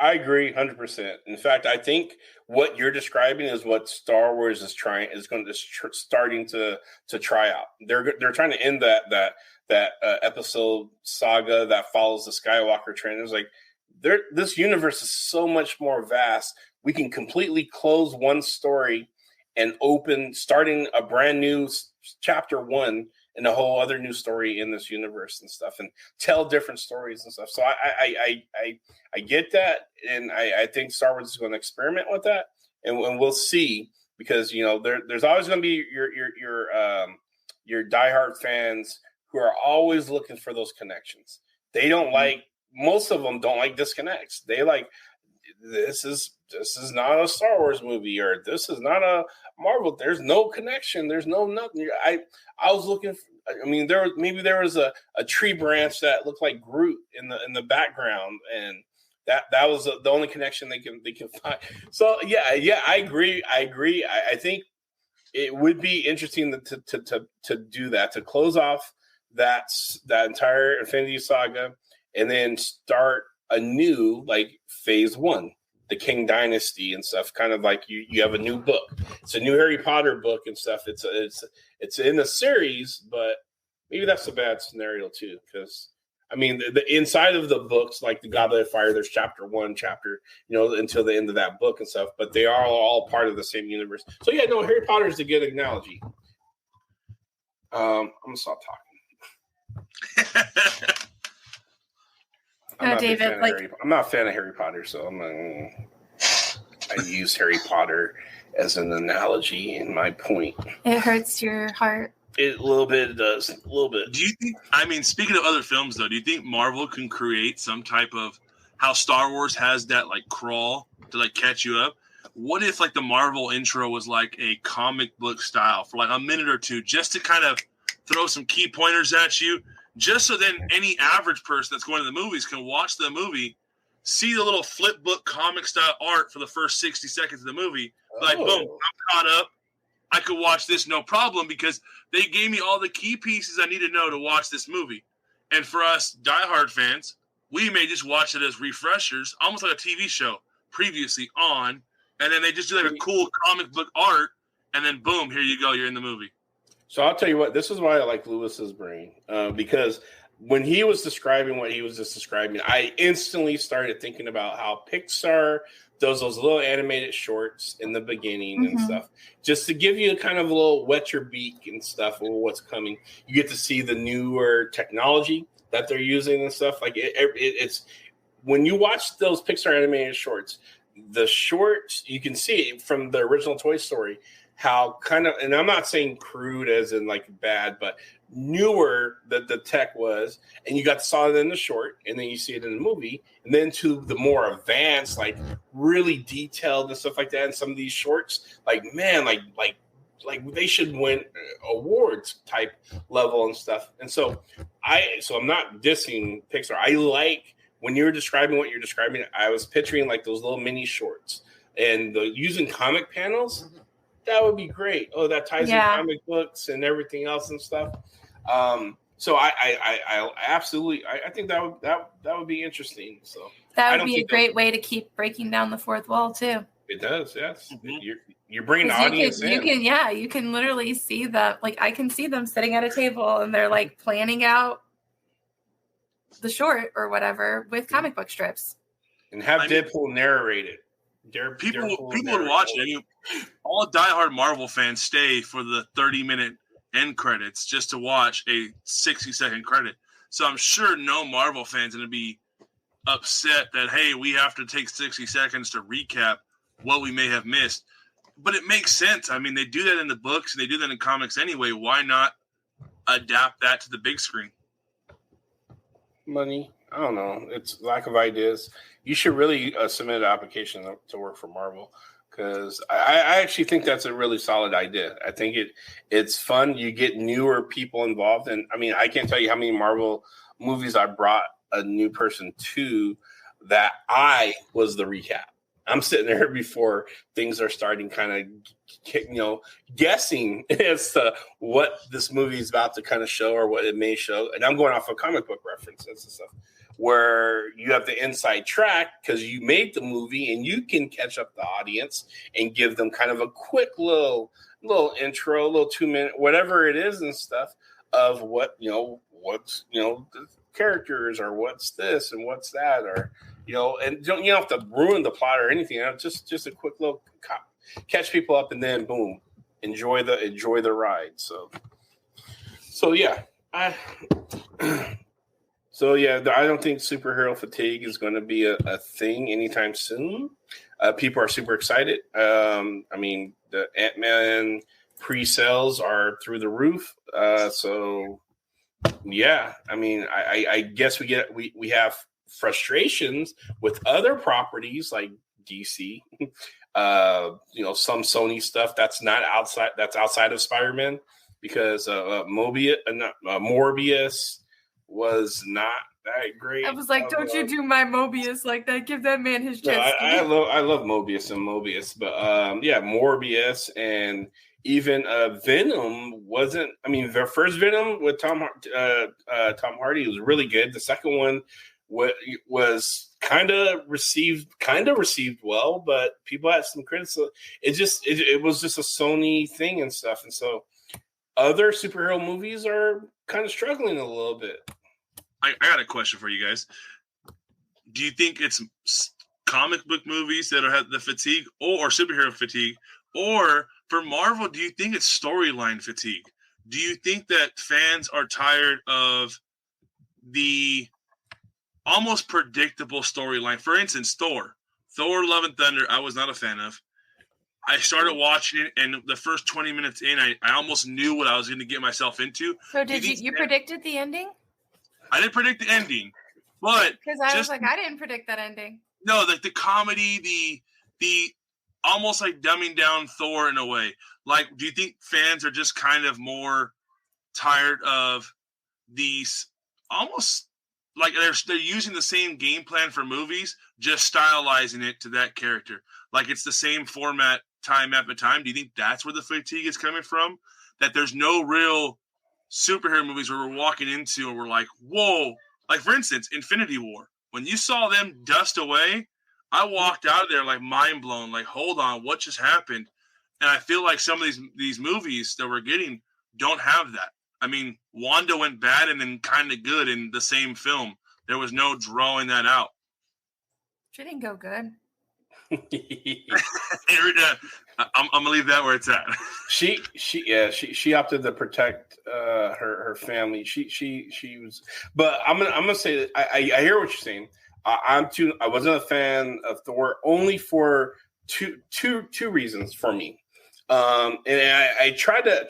I agree 100%. In fact, I think what you're describing is what Star Wars is starting to try out. They're trying to end that episode saga that follows the Skywalker trend. It's like this universe is so much more vast. We can completely close one story and starting a brand new chapter 1 and a whole other new story in this universe and stuff, and tell different stories and stuff. So I get that, and I think Star Wars is going to experiment with that, and we'll see, because there's always going to be your diehard fans who are always looking for those connections. They don't most of them don't like disconnects. They like, this is not a Star Wars movie, or this is not a Marvel. There's no connection. There's no nothing. I was looking for, there was a tree branch that looked like Groot in the background, and that was the only connection they can find. So yeah, I agree. I think it would be interesting to do that, to close off that entire Infinity Saga, and then start a new Phase 1, the King Dynasty and stuff. Kind of like you have a new book. It's a new Harry Potter book and stuff. It's in a series, but maybe that's a bad scenario too, because the inside of the books, like the Goblet of Fire, there's chapter 1, until the end of that book and stuff, but they are all part of the same universe. So yeah, no, Harry Potter is a good analogy. I'm gonna stop talking. David, I'm not a fan of Harry Potter, so I use Harry Potter as an analogy in my point. It hurts your heart. It a little bit does. A little bit. Do you think, speaking of other films, though, do you think Marvel can create some type of how Star Wars has that crawl to catch you up? what if like the Marvel intro was like a comic book style for like a minute or two, just to kind of throw some key pointers at you, just so then any average person that's going to the movies can watch the movie, see the little flip book comic style art for the first 60 seconds of the movie, like boom, I'm caught up. I could watch this no problem because they gave me all the key pieces I need to know to watch this movie. And for us diehard fans, we may just watch it as refreshers, almost like a TV show previously on, and then they just do like a cool comic book art, and then boom, here you go, you're in the movie. So I'll tell you what, this is why I like Lewis's brain, because when he was describing what he was just describing, I instantly started thinking about how Pixar does those little animated shorts in the beginning and stuff, just to give you a kind of a little wet your beak and stuff of what's coming. You get to see the newer technology that they're using and stuff. Like it's when you watch those Pixar animated shorts, the shorts, you can see from the original Toy Story how kind of, and I'm not saying crude as in like bad, but newer that the tech was, and you saw it in the short, and then you see it in the movie, and then to the more advanced, like really detailed and stuff like that. And some of these shorts, like man, like they should win awards type level and stuff. And so I'm not dissing Pixar. I like when you're describing what you're describing, I was picturing like those little mini shorts and using comic panels. That would be great. Oh, that ties in comic books and everything else and stuff. So I absolutely, I think that would be interesting. So that would be a great way to keep breaking down the fourth wall too. It does, yes. You're bringing the audience in. You can literally see them. Like I can see them sitting at a table and they're like planning out the short or whatever with comic book strips. And have Deadpool narrate it. People would watch it. I mean, all diehard Marvel fans stay for the 30-minute end credits just to watch a 60-second credit. So I'm sure no Marvel fans are going to be upset that, hey, we have to take 60 seconds to recap what we may have missed. But it makes sense. I mean, they do that in the books and they do that in comics anyway. Why not adapt that to the big screen? Money. I don't know. It's lack of ideas. You should really submit an application to work for Marvel, because I actually think that's a really solid idea. I think it's fun. You get newer people involved. And I mean, I can't tell you how many Marvel movies I brought a new person to that I was the recap. I'm sitting there before things are starting, kind of, guessing as to what this movie is about to kind of show or what it may show. And I'm going off of comic book references and stuff, where you have the inside track because you made the movie and you can catch up the audience and give them kind of a quick little intro, a little 2-minute, whatever it is and stuff of what, what's, the characters or what's this and what's that, or, and you don't have to ruin the plot or anything. Just a quick little catch people up and then boom, enjoy the ride. So yeah, I don't think superhero fatigue is going to be a thing anytime soon. People are super excited. I mean, the Ant-Man pre-sales are through the roof. So yeah, I mean, I guess we have frustrations with other properties like DC, some Sony stuff that's outside of Spider-Man, because Morbius was not that great. I was like, don't you do my Mobius like that. Give that man his jet ski. I love Mobius, but Morbius and even Venom wasn't. I mean, the first Venom with Tom Hardy was really good. The second one was kind of received well, but people had some criticism. It was just a Sony thing and stuff, and so other superhero movies are kind of struggling a little bit. I got a question for you guys. Do you think it's comic book movies that have the fatigue or superhero fatigue? Or for Marvel, do you think it's storyline fatigue? Do you think that fans are tired of the almost predictable storyline? For instance, Thor Love and Thunder, I was not a fan of. I started watching it, and the first 20 minutes in, I almost knew what I was going to get myself into. So did you predicted the ending? I didn't predict the ending, but because I was like, I didn't predict that ending. No, like the comedy, the almost like dumbing down Thor in a way. Like, do you think fans are just kind of more tired of these almost like they're using the same game plan for movies, just stylizing it to that character? Like it's the same format time after time. Do you think that's where the fatigue is coming from? That there's no real superhero movies where we're walking into and we're like, whoa. Like, for instance, Infinity War. When you saw them dust away, I walked out of there like mind blown. Like, hold on, what just happened? And I feel like some of these movies that we're getting don't have that. I mean, Wanda went bad and then kind of good in the same film. There was no drawing that out. She didn't go good. I'm gonna leave that where it's at. She opted to protect her family. She was, but I'm gonna say that I hear what you're saying. I wasn't a fan of Thor only for two reasons for me. And I try to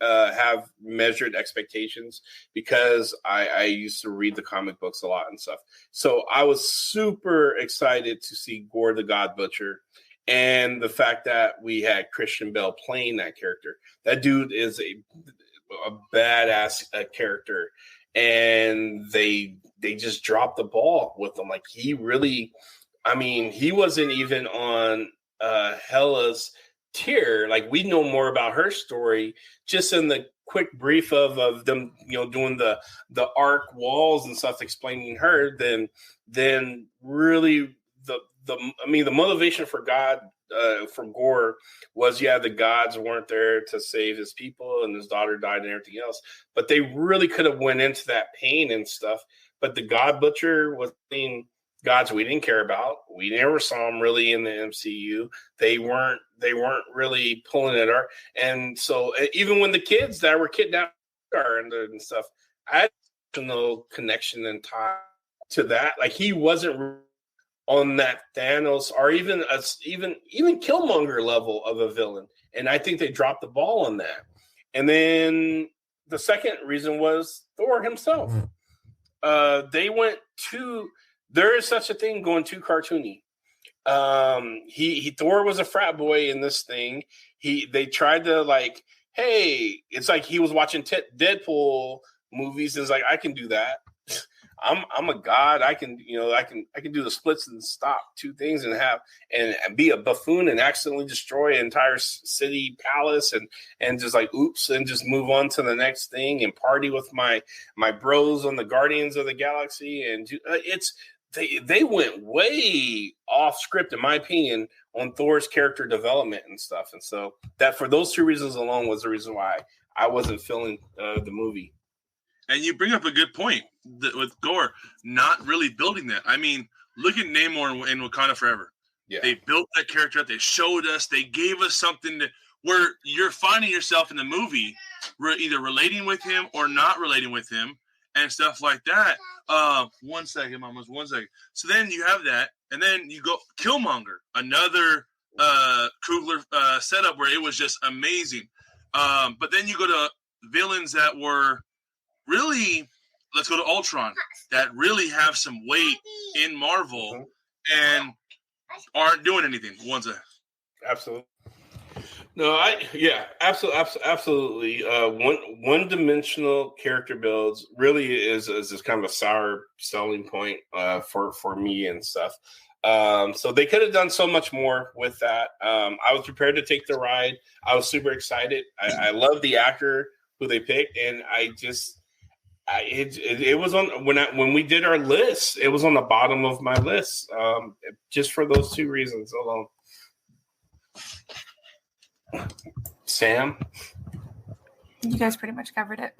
have measured expectations because I used to read the comic books a lot and stuff. So I was super excited to see Gore the God Butcher, and the fact that we had Christian Bale playing that character. That dude is a badass character, and they just dropped the ball with him. Like he really, I mean, he wasn't even on Hela's tier. Like we know more about her story just in the quick brief of them, doing the arc walls and stuff, explaining her. Then really the motivation for God for Gore was the gods weren't there to save his people and his daughter died and everything else. But they really could have went into that pain and stuff. But the God Butcher was being gods we didn't care about. We never saw them really in the MCU. They weren't really pulling at our. And so even when the kids that were kidnapped and stuff, I had no connection and tie to that. Like he wasn't on that Thanos or even Killmonger level of a villain. And I think they dropped the ball on that. And then the second reason was Thor himself. They went too. There is such a thing going too cartoony. Thor was a frat boy in this thing. They tried to like, hey, it's like he was watching Deadpool movies and it's like, I can do that. I'm a god. I can do the splits and stop two things and be a buffoon and accidentally destroy an entire city palace and just like oops and just move on to the next thing and party with my bros on the Guardians of the Galaxy and they went way off script in my opinion on Thor's character development and stuff. And so that for those two reasons alone was the reason why I wasn't feeling the movie. And you bring up a good point with Gore not really building that. I mean, look at Namor in Wakanda Forever. Yeah. They built that character up. They showed us. They gave us something where you're finding yourself in the movie either relating with him or not relating with him and stuff like that. 1 second, Mamas. 1 second. So then you have that, and then you go Killmonger, another Coogler setup where it was just amazing. But then you go to villains that were really, let's go to Ultron, that really have some weight in Marvel and aren't doing anything. 1 second. Absolutely. No, absolutely. One-dimensional character builds really is kind of a sour selling point for me and stuff. So they could have done so much more with that. I was prepared to take the ride. I was super excited. I love the actor who they picked, and it was on when we did our list. It was on the bottom of my list, just for those two reasons alone. Sam, you guys pretty much covered it.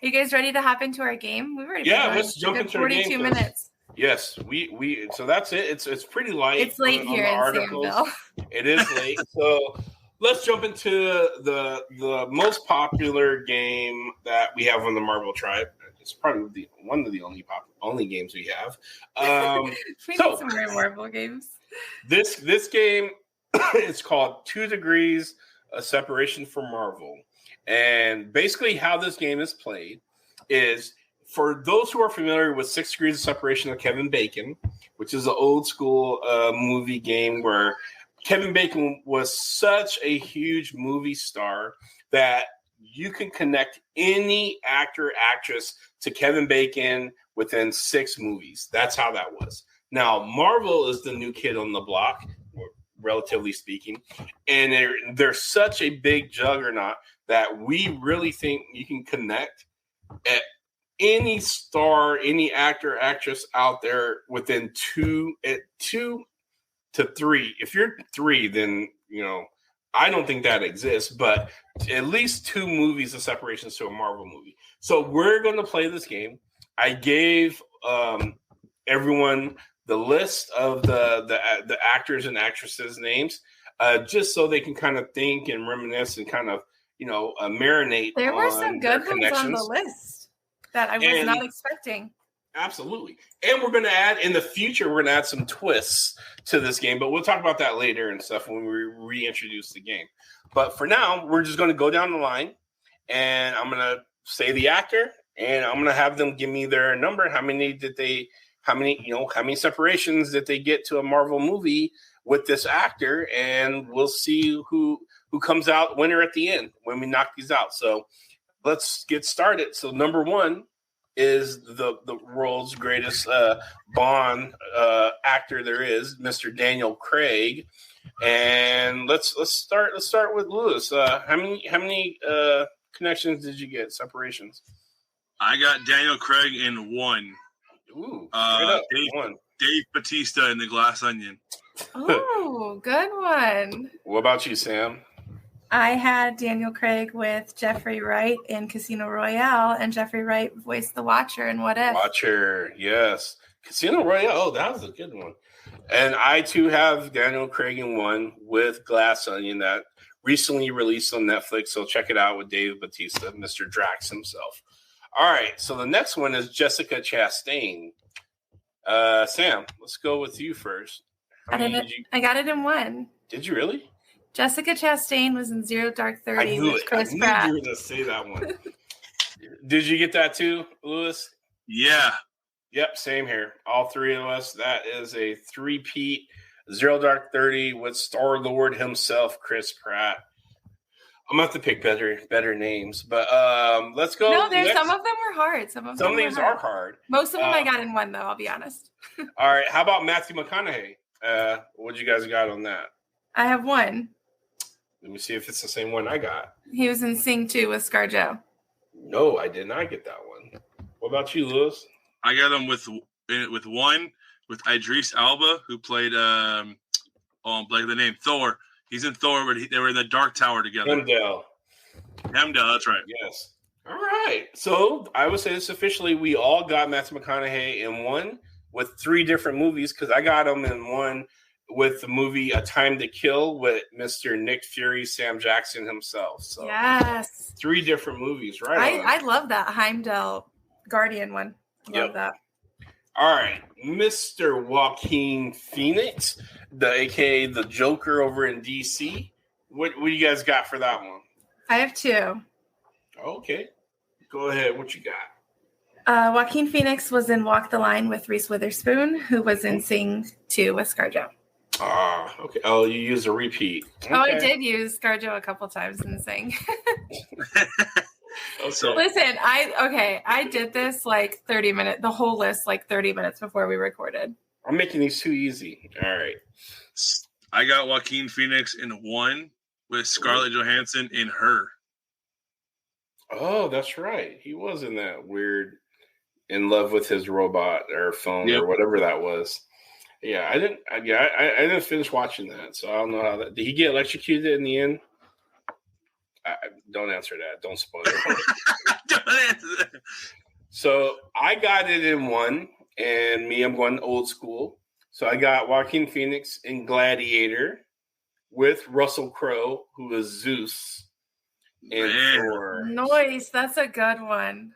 You guys ready to hop into our game? We've already let's jump into 42 minutes. Yes, we so that's it. It's pretty light. It's late here in Samville. It is late, so let's jump into the most popular game that we have on the Marvel Tribe. It's probably one of the only games we have. We need some more Marvel games. This game is called 2 Degrees of Separation from Marvel. And basically how this game is played is, for those who are familiar with 6 Degrees of Separation of Kevin Bacon, which is an old school movie game where Kevin Bacon was such a huge movie star that you can connect any actor, actress to Kevin Bacon within 6 movies. That's how that was. Now, Marvel is the new kid on the block, relatively speaking, and they're such a big juggernaut that we really think you can connect at any star, any actor, actress out there within 2 to 3. If you're 3, then, I don't think that exists, but at least 2 movies of separations to a Marvel movie. So we're going to play this game. I gave everyone the list of the actors and actresses' names, just so they can kind of think and reminisce and kind of, marinate. There were some good ones on the list that I was not expecting. Absolutely. And we're going to add, in the future, we're going to add some twists to this game, but we'll talk about that later and stuff when we reintroduce the game. But for now, we're just going to go down the line, and I'm going to say the actor, and I'm going to have them give me their number. How many separations did they get to a Marvel movie with this actor? And we'll see who comes out winner at the end when we knock these out. So let's get started. So number 1 is the world's greatest Bond actor there is, Mr. Daniel Craig. And let's start with Lewis. How many connections did you get? Separations? I got Daniel Craig in 1. Ooh, Dave Bautista in The Glass Onion. Oh, good one. What about you, Sam? I had Daniel Craig with Jeffrey Wright in Casino Royale, and Jeffrey Wright voiced the Watcher in What If. Watcher, yes. Casino Royale, oh, that was a good one. And I, too, have Daniel Craig in 1 with Glass Onion that recently released on Netflix, so check it out with Dave Bautista, Mr. Drax himself. All right, so the next one is Jessica Chastain. Sam, let's go with you first. I got it in 1. Did you really? Jessica Chastain was in Zero Dark 30 with Chris Pratt. I knew you were going to say that one. Did you get that too, Lewis? Yeah. Yep, same here. All 3 of us. That is a 3-peat. Zero Dark 30 with Star-Lord himself, Chris Pratt. I'm going to have to pick better names, but let's go. No, some of them were hard. Some names are hard. Most of them I got in 1, though, I'll be honest. All right, how about Matthew McConaughey? What you guys got on that? I have 1. Let me see if it's the same one I got. He was in Sing 2 with ScarJo. No, I did not get that one. What about you, Lewis? I got him with 1 with Idris Elba, who played the name Thor. He's in Thor, but they were in the Dark Tower together. Hemdell, that's right. Yes. All right. So I would say this officially. We all got Matthew McConaughey in 1 with 3 different movies, because I got him in 1 with the movie A Time to Kill with Mr. Nick Fury, Sam Jackson himself. So yes. 3 different movies, right? I love that Heimdall Guardian one. Love that. All right. Mr. Joaquin Phoenix, aka the Joker over in DC. What do you guys got for that one? I have 2. Okay. Go ahead. What you got? Joaquin Phoenix was in Walk the Line with Reese Witherspoon, who was in Sing 2 with ScarJo. Ah, okay. Oh, you used a repeat. Okay. Oh, I did use ScarJo a couple times in Sing. Okay. Listen, I did this like 30 minutes, the whole list like 30 minutes before we recorded. I'm making these too easy. All right. I got Joaquin Phoenix in 1 with Scarlett Johansson in Her. Oh, that's right. He was in that weird In Love with His Robot or phone or whatever that was. Yeah, I didn't finish watching that, so I don't know how that. Did he get electrocuted in the end? Don't answer that. Don't spoil it. Don't answer that. So I got it in 1, and I'm going old school. So I got Joaquin Phoenix in Gladiator with Russell Crowe, who was Zeus in Thor. Nice. That's a good one.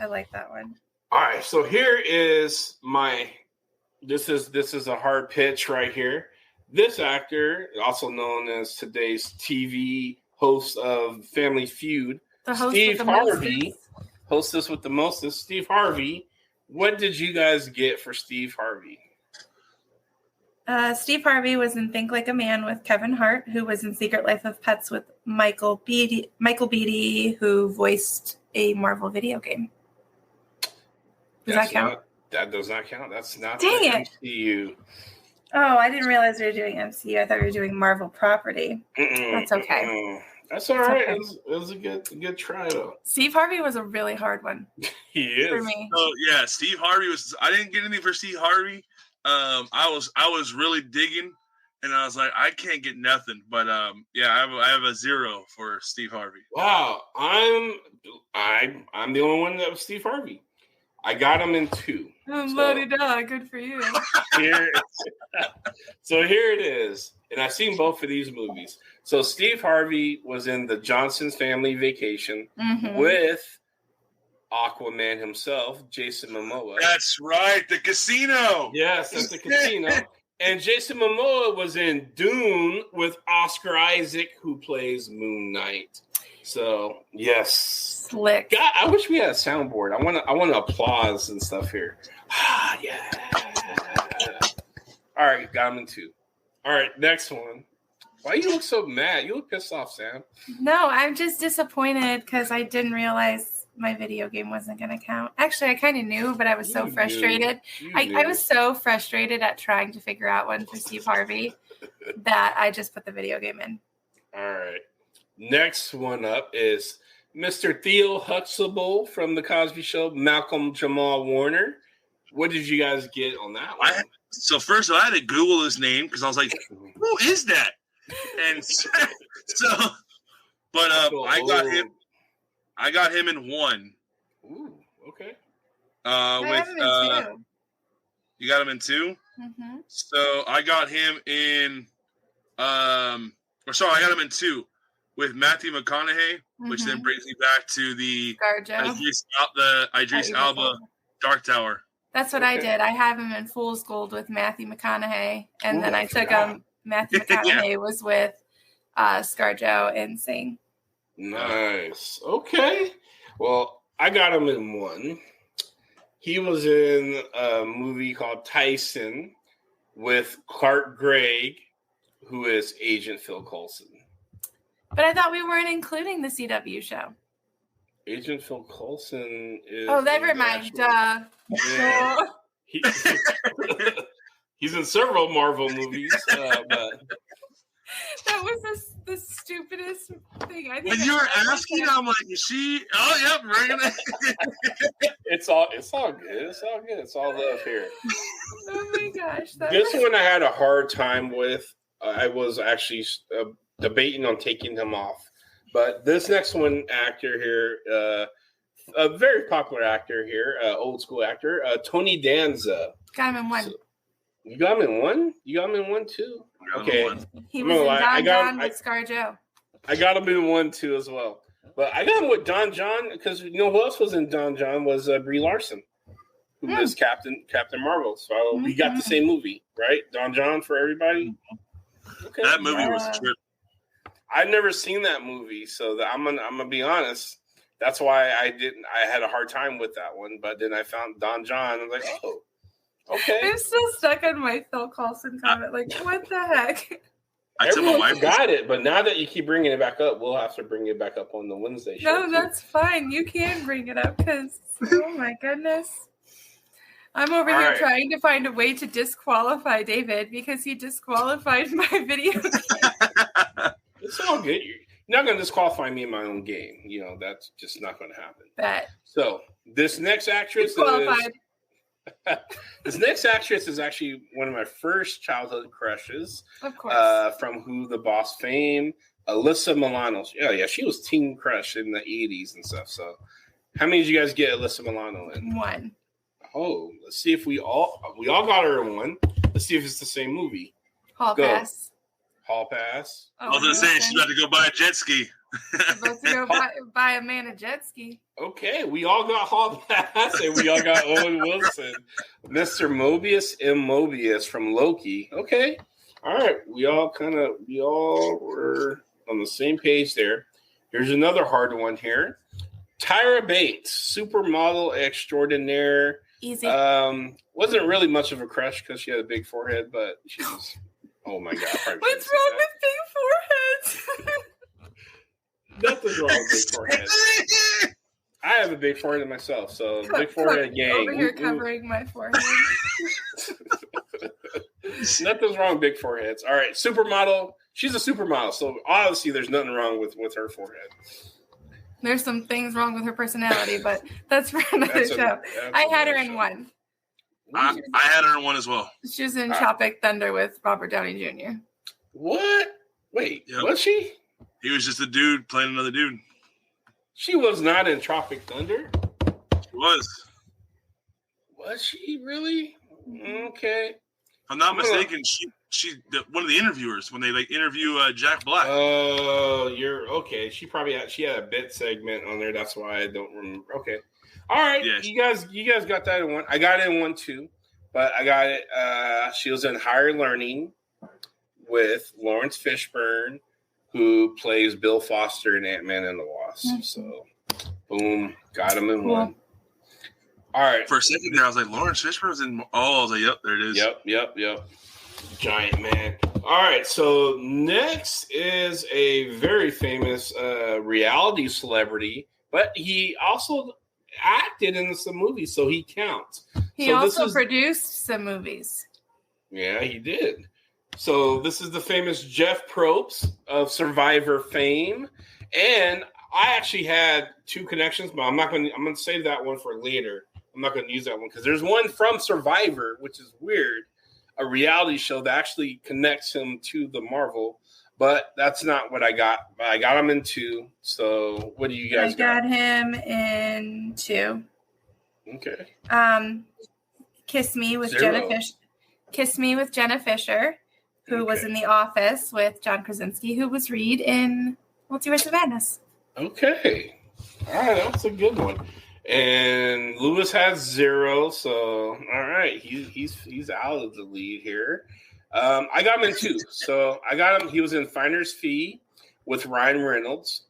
I like that one. All right. So here is this is a hard pitch right here. This actor, also known as today's TV host of Family Feud, Steve Harvey, hostess with the mostest, Steve Harvey. What did you guys get for Steve Harvey? Steve Harvey was in Think Like a Man with Kevin Hart, who was in Secret Life of Pets with Michael Beatty, who voiced a Marvel video game. Does that count? That does not count. That's not Dang the it. MCU. Oh, I didn't realize we were doing MCU. I thought we were doing Marvel property. That's okay. That's all right. Okay. It was a good try, though. Steve Harvey was a really hard one. He is. For me. Oh, yeah. Steve Harvey was – I didn't get anything for Steve Harvey. I was really digging, and I was like, I can't get nothing. But, I have a 0 for Steve Harvey. Wow. I'm the only one that was Steve Harvey. I got him in 2. La-di-da, good for you. So here it is. And I've seen both of these movies. So Steve Harvey was in the Johnson's Family Vacation with Aquaman himself, Jason Momoa. That's right. The casino. Yes, that's the casino. And Jason Momoa was in Dune with Oscar Isaac, who plays Moon Knight. So, yes. Slick. God, I wish we had a soundboard. I want to applause and stuff here. Yeah. All right, got him in 2. All right, next one. Why you look so mad? You look pissed off, Sam. No, I'm just disappointed because I didn't realize my video game wasn't going to count. Actually, I kind of knew, but I was so frustrated. I was so frustrated at trying to figure out one for Steve Harvey that I just put the video game in. All right. Next one up is Mr. Theo Huxtable from The Cosby Show, Malcolm Jamal Warner. What did you guys get on that one? So first of all, I had to Google his name because I was like, who is that? And I got him in 1. Ooh, okay. You got him in 2? Mm-hmm. So I got him in I got him in 2 with Matthew McConaughey, which then brings me back to the Idris Elba Dark Tower. That's what I did. I have him in Fool's Gold with Matthew McConaughey, and then I took him. Matthew McConaughey was with ScarJo in Sing. Nice. Okay. Well, I got him in 1. He was in a movie called Tyson with Clark Gregg, who is Agent Phil Coulson. But I thought we weren't including the CW show. Agent Phil Coulson is... Oh, never mind. Duh. Yeah. He's in several Marvel movies, but... That was the stupidest thing. I think when you were asking, I'm like, is she? Oh, yep, bring it. It's all good. It's all good. It's all love here. Oh my gosh! This one I had a hard time with. I was actually debating on taking him off, but this next one, actor here, a very popular actor here, old school actor, Tony Danza. Got him in 1. So, you got him in 1? You got him in 1 too? Okay. He was in Don John with ScarJo. I got him in 1 too as well. But I got him with Don John because you know who else was in Don John was Brie Larson, who was Captain Marvel. So we got the same movie, right? Don John for everybody. Okay. That movie was a trip. I've never seen that movie, so I'm gonna be honest. That's why I had a hard time with that one. But then I found Don John. I was like, oh. Okay. I'm still stuck on my Phil Coulson comment. Like, what the heck? Everyone got it, but now that you keep bringing it back up, we'll have to bring it back up on the Wednesday show. No, that's fine. You can bring it up because, oh my goodness. I'm over here trying to find a way to disqualify David because he disqualified my video game. It's all good. You're not going to disqualify me in my own game. You know, that's just not going to happen. Bet. So, this next actress This next actress is actually one of my first childhood crushes. Of course. From Who the Boss fame, Alyssa Milano. Yeah, she was teen crush in the 80s and stuff. So, how many did you guys get Alyssa Milano in? 1. Oh, let's see if we all got her in 1. Let's see if it's the same movie. Hall pass. Hall pass. I was going to say she's about to go buy a jet ski. About to go buy a man a jet ski. Okay, we all got Hall pass, and we all got Owen Wilson, Mr. Mobius M. Mobius from Loki. Okay, all right, we all were on the same page there. Here's another hard one here. Tyra Banks, supermodel extraordinaire. Easy. Wasn't really much of a crush because she had a big forehead, but she was. Oh my god! What's wrong with big foreheads? Nothing's wrong with big foreheads. I have a big forehead myself, so big forehead gang. Over here covering my forehead. Nothing's wrong with big foreheads. All right, supermodel. She's a supermodel, so obviously there's nothing wrong with her forehead. There's some things wrong with her personality, but that's for another show. I had her in one. I had her in one as well. She was in Tropic Thunder with Robert Downey Jr. What? Wait, was she? He was just a dude playing another dude. She was not in Tropic Thunder. She was. Was she really? Okay. If I'm not mistaken, she one of the interviewers when they interview Jack Black. Oh, you're okay. She had a bit segment on there. That's why I don't remember. Okay. All right. Yeah. You guys got that in one. I got it in one too, but I got it. She was in Higher Learning with Lawrence Fishburne, who plays Bill Foster in Ant-Man and the Wasp. Mm-hmm. So, boom, got him in one. All right. For a second there, I was like, Lawrence Fishburne's in. Oh, I was like, yep, there it is. Yep. Giant man. All right. So next is a very famous reality celebrity, but he also acted in some movies, so he counts. He also produced some movies. Yeah, he did. So this is the famous Jeff Probst of Survivor fame, and I actually had two connections, but I'm going to save that one for later. I'm not going to use that one because there's one from Survivor, which is weird, a reality show that actually connects him to the Marvel, but that's not what I got. I got him in 2. So what do you guys got? I got him in 2. Okay. Kiss Me with Jenna Fisher, who was in The Office with John Krasinski, who was Reed in Multiverse of Madness. Okay. All right, that's a good one. And Lewis has 0, so all right, he's out of the lead here. I got him in 2. So I got him. He was in Finder's Fee with Ryan Reynolds,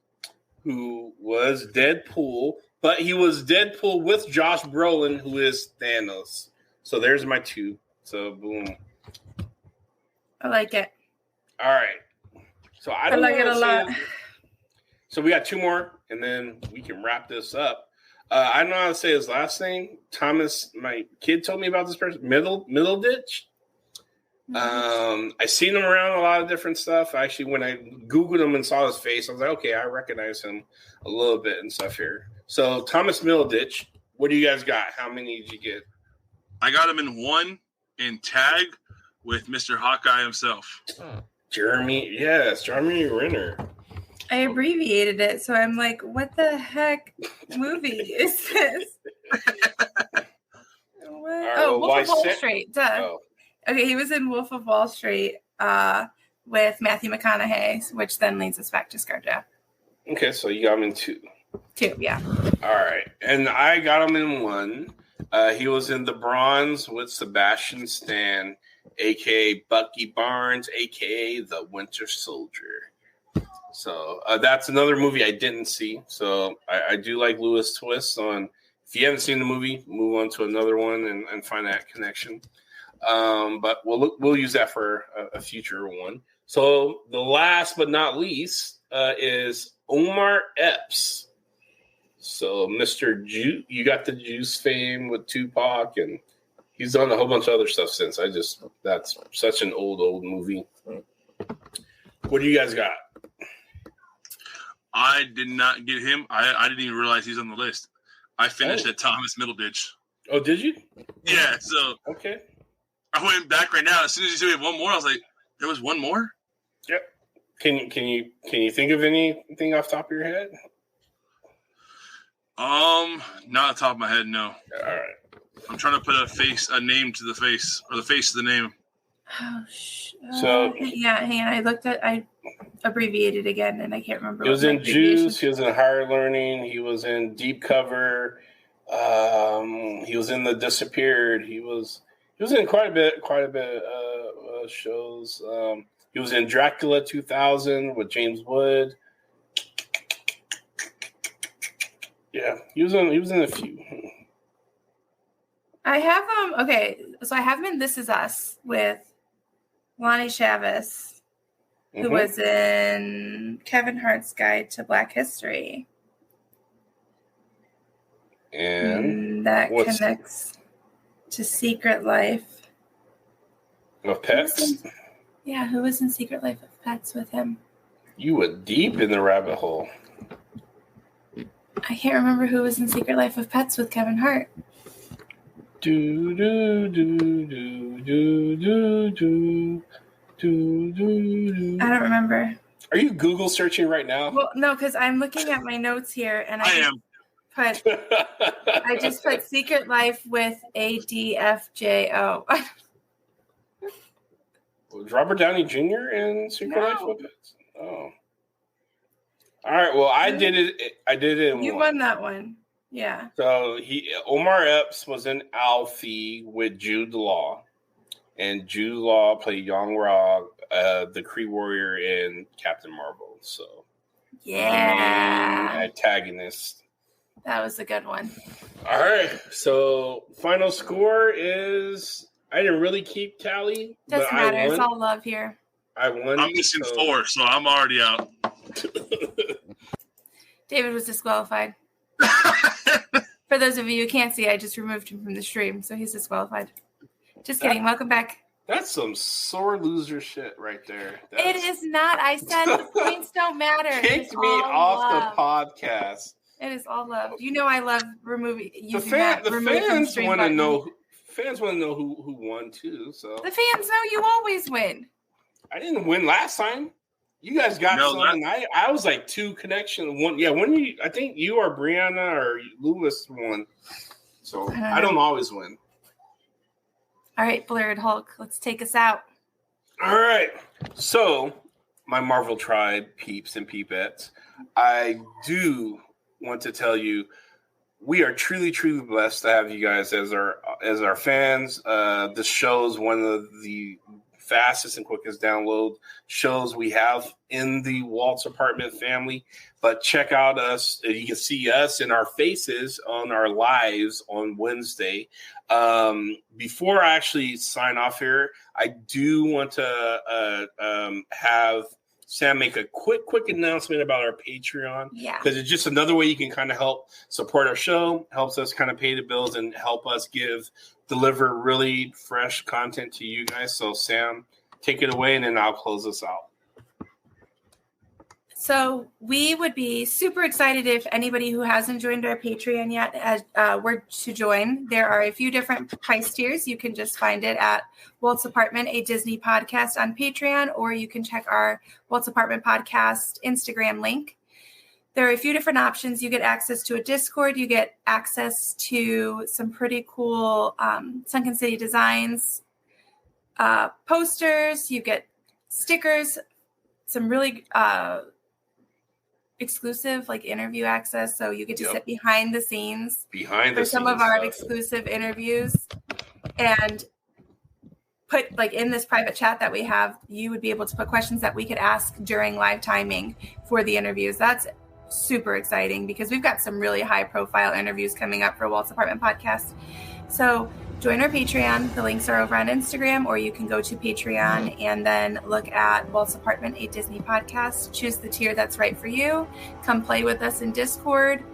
who was Deadpool, but he was Deadpool with Josh Brolin, who is Thanos. So there's my 2. So boom. I like it. All right. So I like it a lot. So we got 2 more, and then we can wrap this up. I don't know how to say his last name. Thomas, my kid told me about this person. Middleditch. I seen him around a lot of different stuff. Actually, when I Googled him and saw his face, I was like, okay, I recognize him a little bit and stuff here. So Thomas Middleditch, what do you guys got? How many did you get? I got him in 1 in tag with Mr. Hawkeye himself. Jeremy Renner. I abbreviated it, so I'm like, what the heck movie is this? Wolf of Wall Street. Duh. Oh. Okay, he was in Wolf of Wall Street with Matthew McConaughey, which then leads us back to ScarJo. Okay, so you got him in 2. 2, yeah. All right, and I got him in 1. He was in The Bronze with Sebastian Stan, a.k.a. Bucky Barnes, a.k.a. The Winter Soldier. So that's another movie I didn't see. So I do like Lewis' twist on, if you haven't seen the movie, move on to another one and find that connection. But we'll use that for a future one. So the last but not least is Omar Epps. So Mr. You got the Juice fame with Tupac, and he's done a whole bunch of other stuff since. That's such an old movie. What do you guys got? I did not get him. I didn't even realize he's on the list. I finished at Thomas Middleditch. Oh, did you? Yeah. So okay. I went back right now. As soon as you said we have one more, I was like, "There was one more." Yep. Can you think of anything off the top of your head? Not off the top of my head, no. All right. I'm trying to put a name to the face, or the face to the name. Oh, yeah, hang on. I abbreviated again, and I can't remember. He was in Juice. He was in Higher Learning. He was in Deep Cover. He was in The Disappeared. He was in quite a bit of shows. He was in Dracula 2000 with James Wood. Yeah, he was in a few. I have okay, so I have him in This Is Us with Lonnie Chavis, who was in Kevin Hart's Guide to Black History. And that connects to Secret Life of Pets? Who was in Secret Life of Pets with him? You were deep in the rabbit hole. I can't remember who was in Secret Life of Pets with Kevin Hart. I don't remember. Are you Google searching right now? Well, no, because I'm looking at my notes here, and I just put Secret Life with ADFJO. Was Robert Downey Jr. in Secret Life of Pets? Oh. All right. Well, I did it in You won that one. Yeah. So Omar Epps was in Alfie with Jude Law, and Jude Law played Young Ra, the Kree warrior in Captain Marvel. So antagonist. That was a good one. All right. So final score is I didn't really keep tally. Doesn't matter. It's all love here. I won. I'm missing 4, so I'm already out. David was disqualified. For those of you who can't see, I just removed him from the stream, so he's disqualified. Just kidding. Welcome back. That's some sore loser shit right there. It is not. I said the points don't matter. Kicked me off the podcast. It is all love. You know I love removing. The fans want to know. Fans want to know who won too. So the fans know you always win. I didn't win last time. You guys got something. I was like 2 connection. One, yeah. I think you or Brianna or Lewis won. So I don't always win. All right, Blurred Hulk. Let's take us out. All right. So my Marvel Tribe peeps and peepettes, I do want to tell you we are truly, truly blessed to have you guys as our fans. This show is one of the fastest and quickest download shows we have in the Walt's Apartment family. But check out us. You can see us in our faces on our lives on Wednesday. Before I actually sign off here, I do want to have Sam make a quick announcement about our Patreon. Yeah. Because it's just another way you can kind of help support our show, helps us kind of pay the bills and help us deliver really fresh content to you guys. So Sam, take it away and then I'll close us out. So we would be super excited if anybody who hasn't joined our Patreon yet were to join. There are a few different price tiers. You can just find it at Walt's Apartment, a Disney podcast on Patreon, or you can check our Walt's Apartment podcast Instagram link. There are a few different options. You get access to a Discord. You get access to some pretty cool Sunken City designs, posters. You get stickers, some really exclusive like interview access. So you get to sit behind the scenes for some of our exclusive interviews and put like in this private chat that we have, you would be able to put questions that we could ask during live timing for the interviews. That's super exciting because we've got some really high profile interviews coming up for Walt's Apartment Podcast. So join our Patreon. The links are over on Instagram, or you can go to Patreon and then look at Walt's Apartment, a Disney podcast. Choose the tier that's right for you. Come play with us in Discord.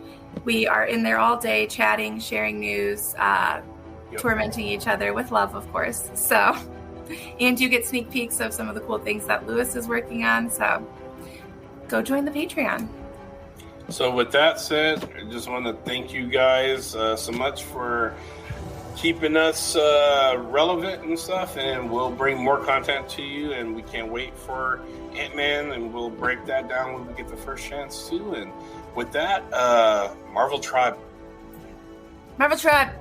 We are in there all day chatting, sharing news, tormenting each other with love, of course. So, and you get sneak peeks of some of the cool things that Lewis is working on. So go join the Patreon. So with that said, I just want to thank you guys so much for keeping us relevant and stuff, and we'll bring more content to you, and we can't wait for Ant-Man, and we'll break that down when we get the first chance to. And with that, Marvel Tribe out. Marvel Tribe.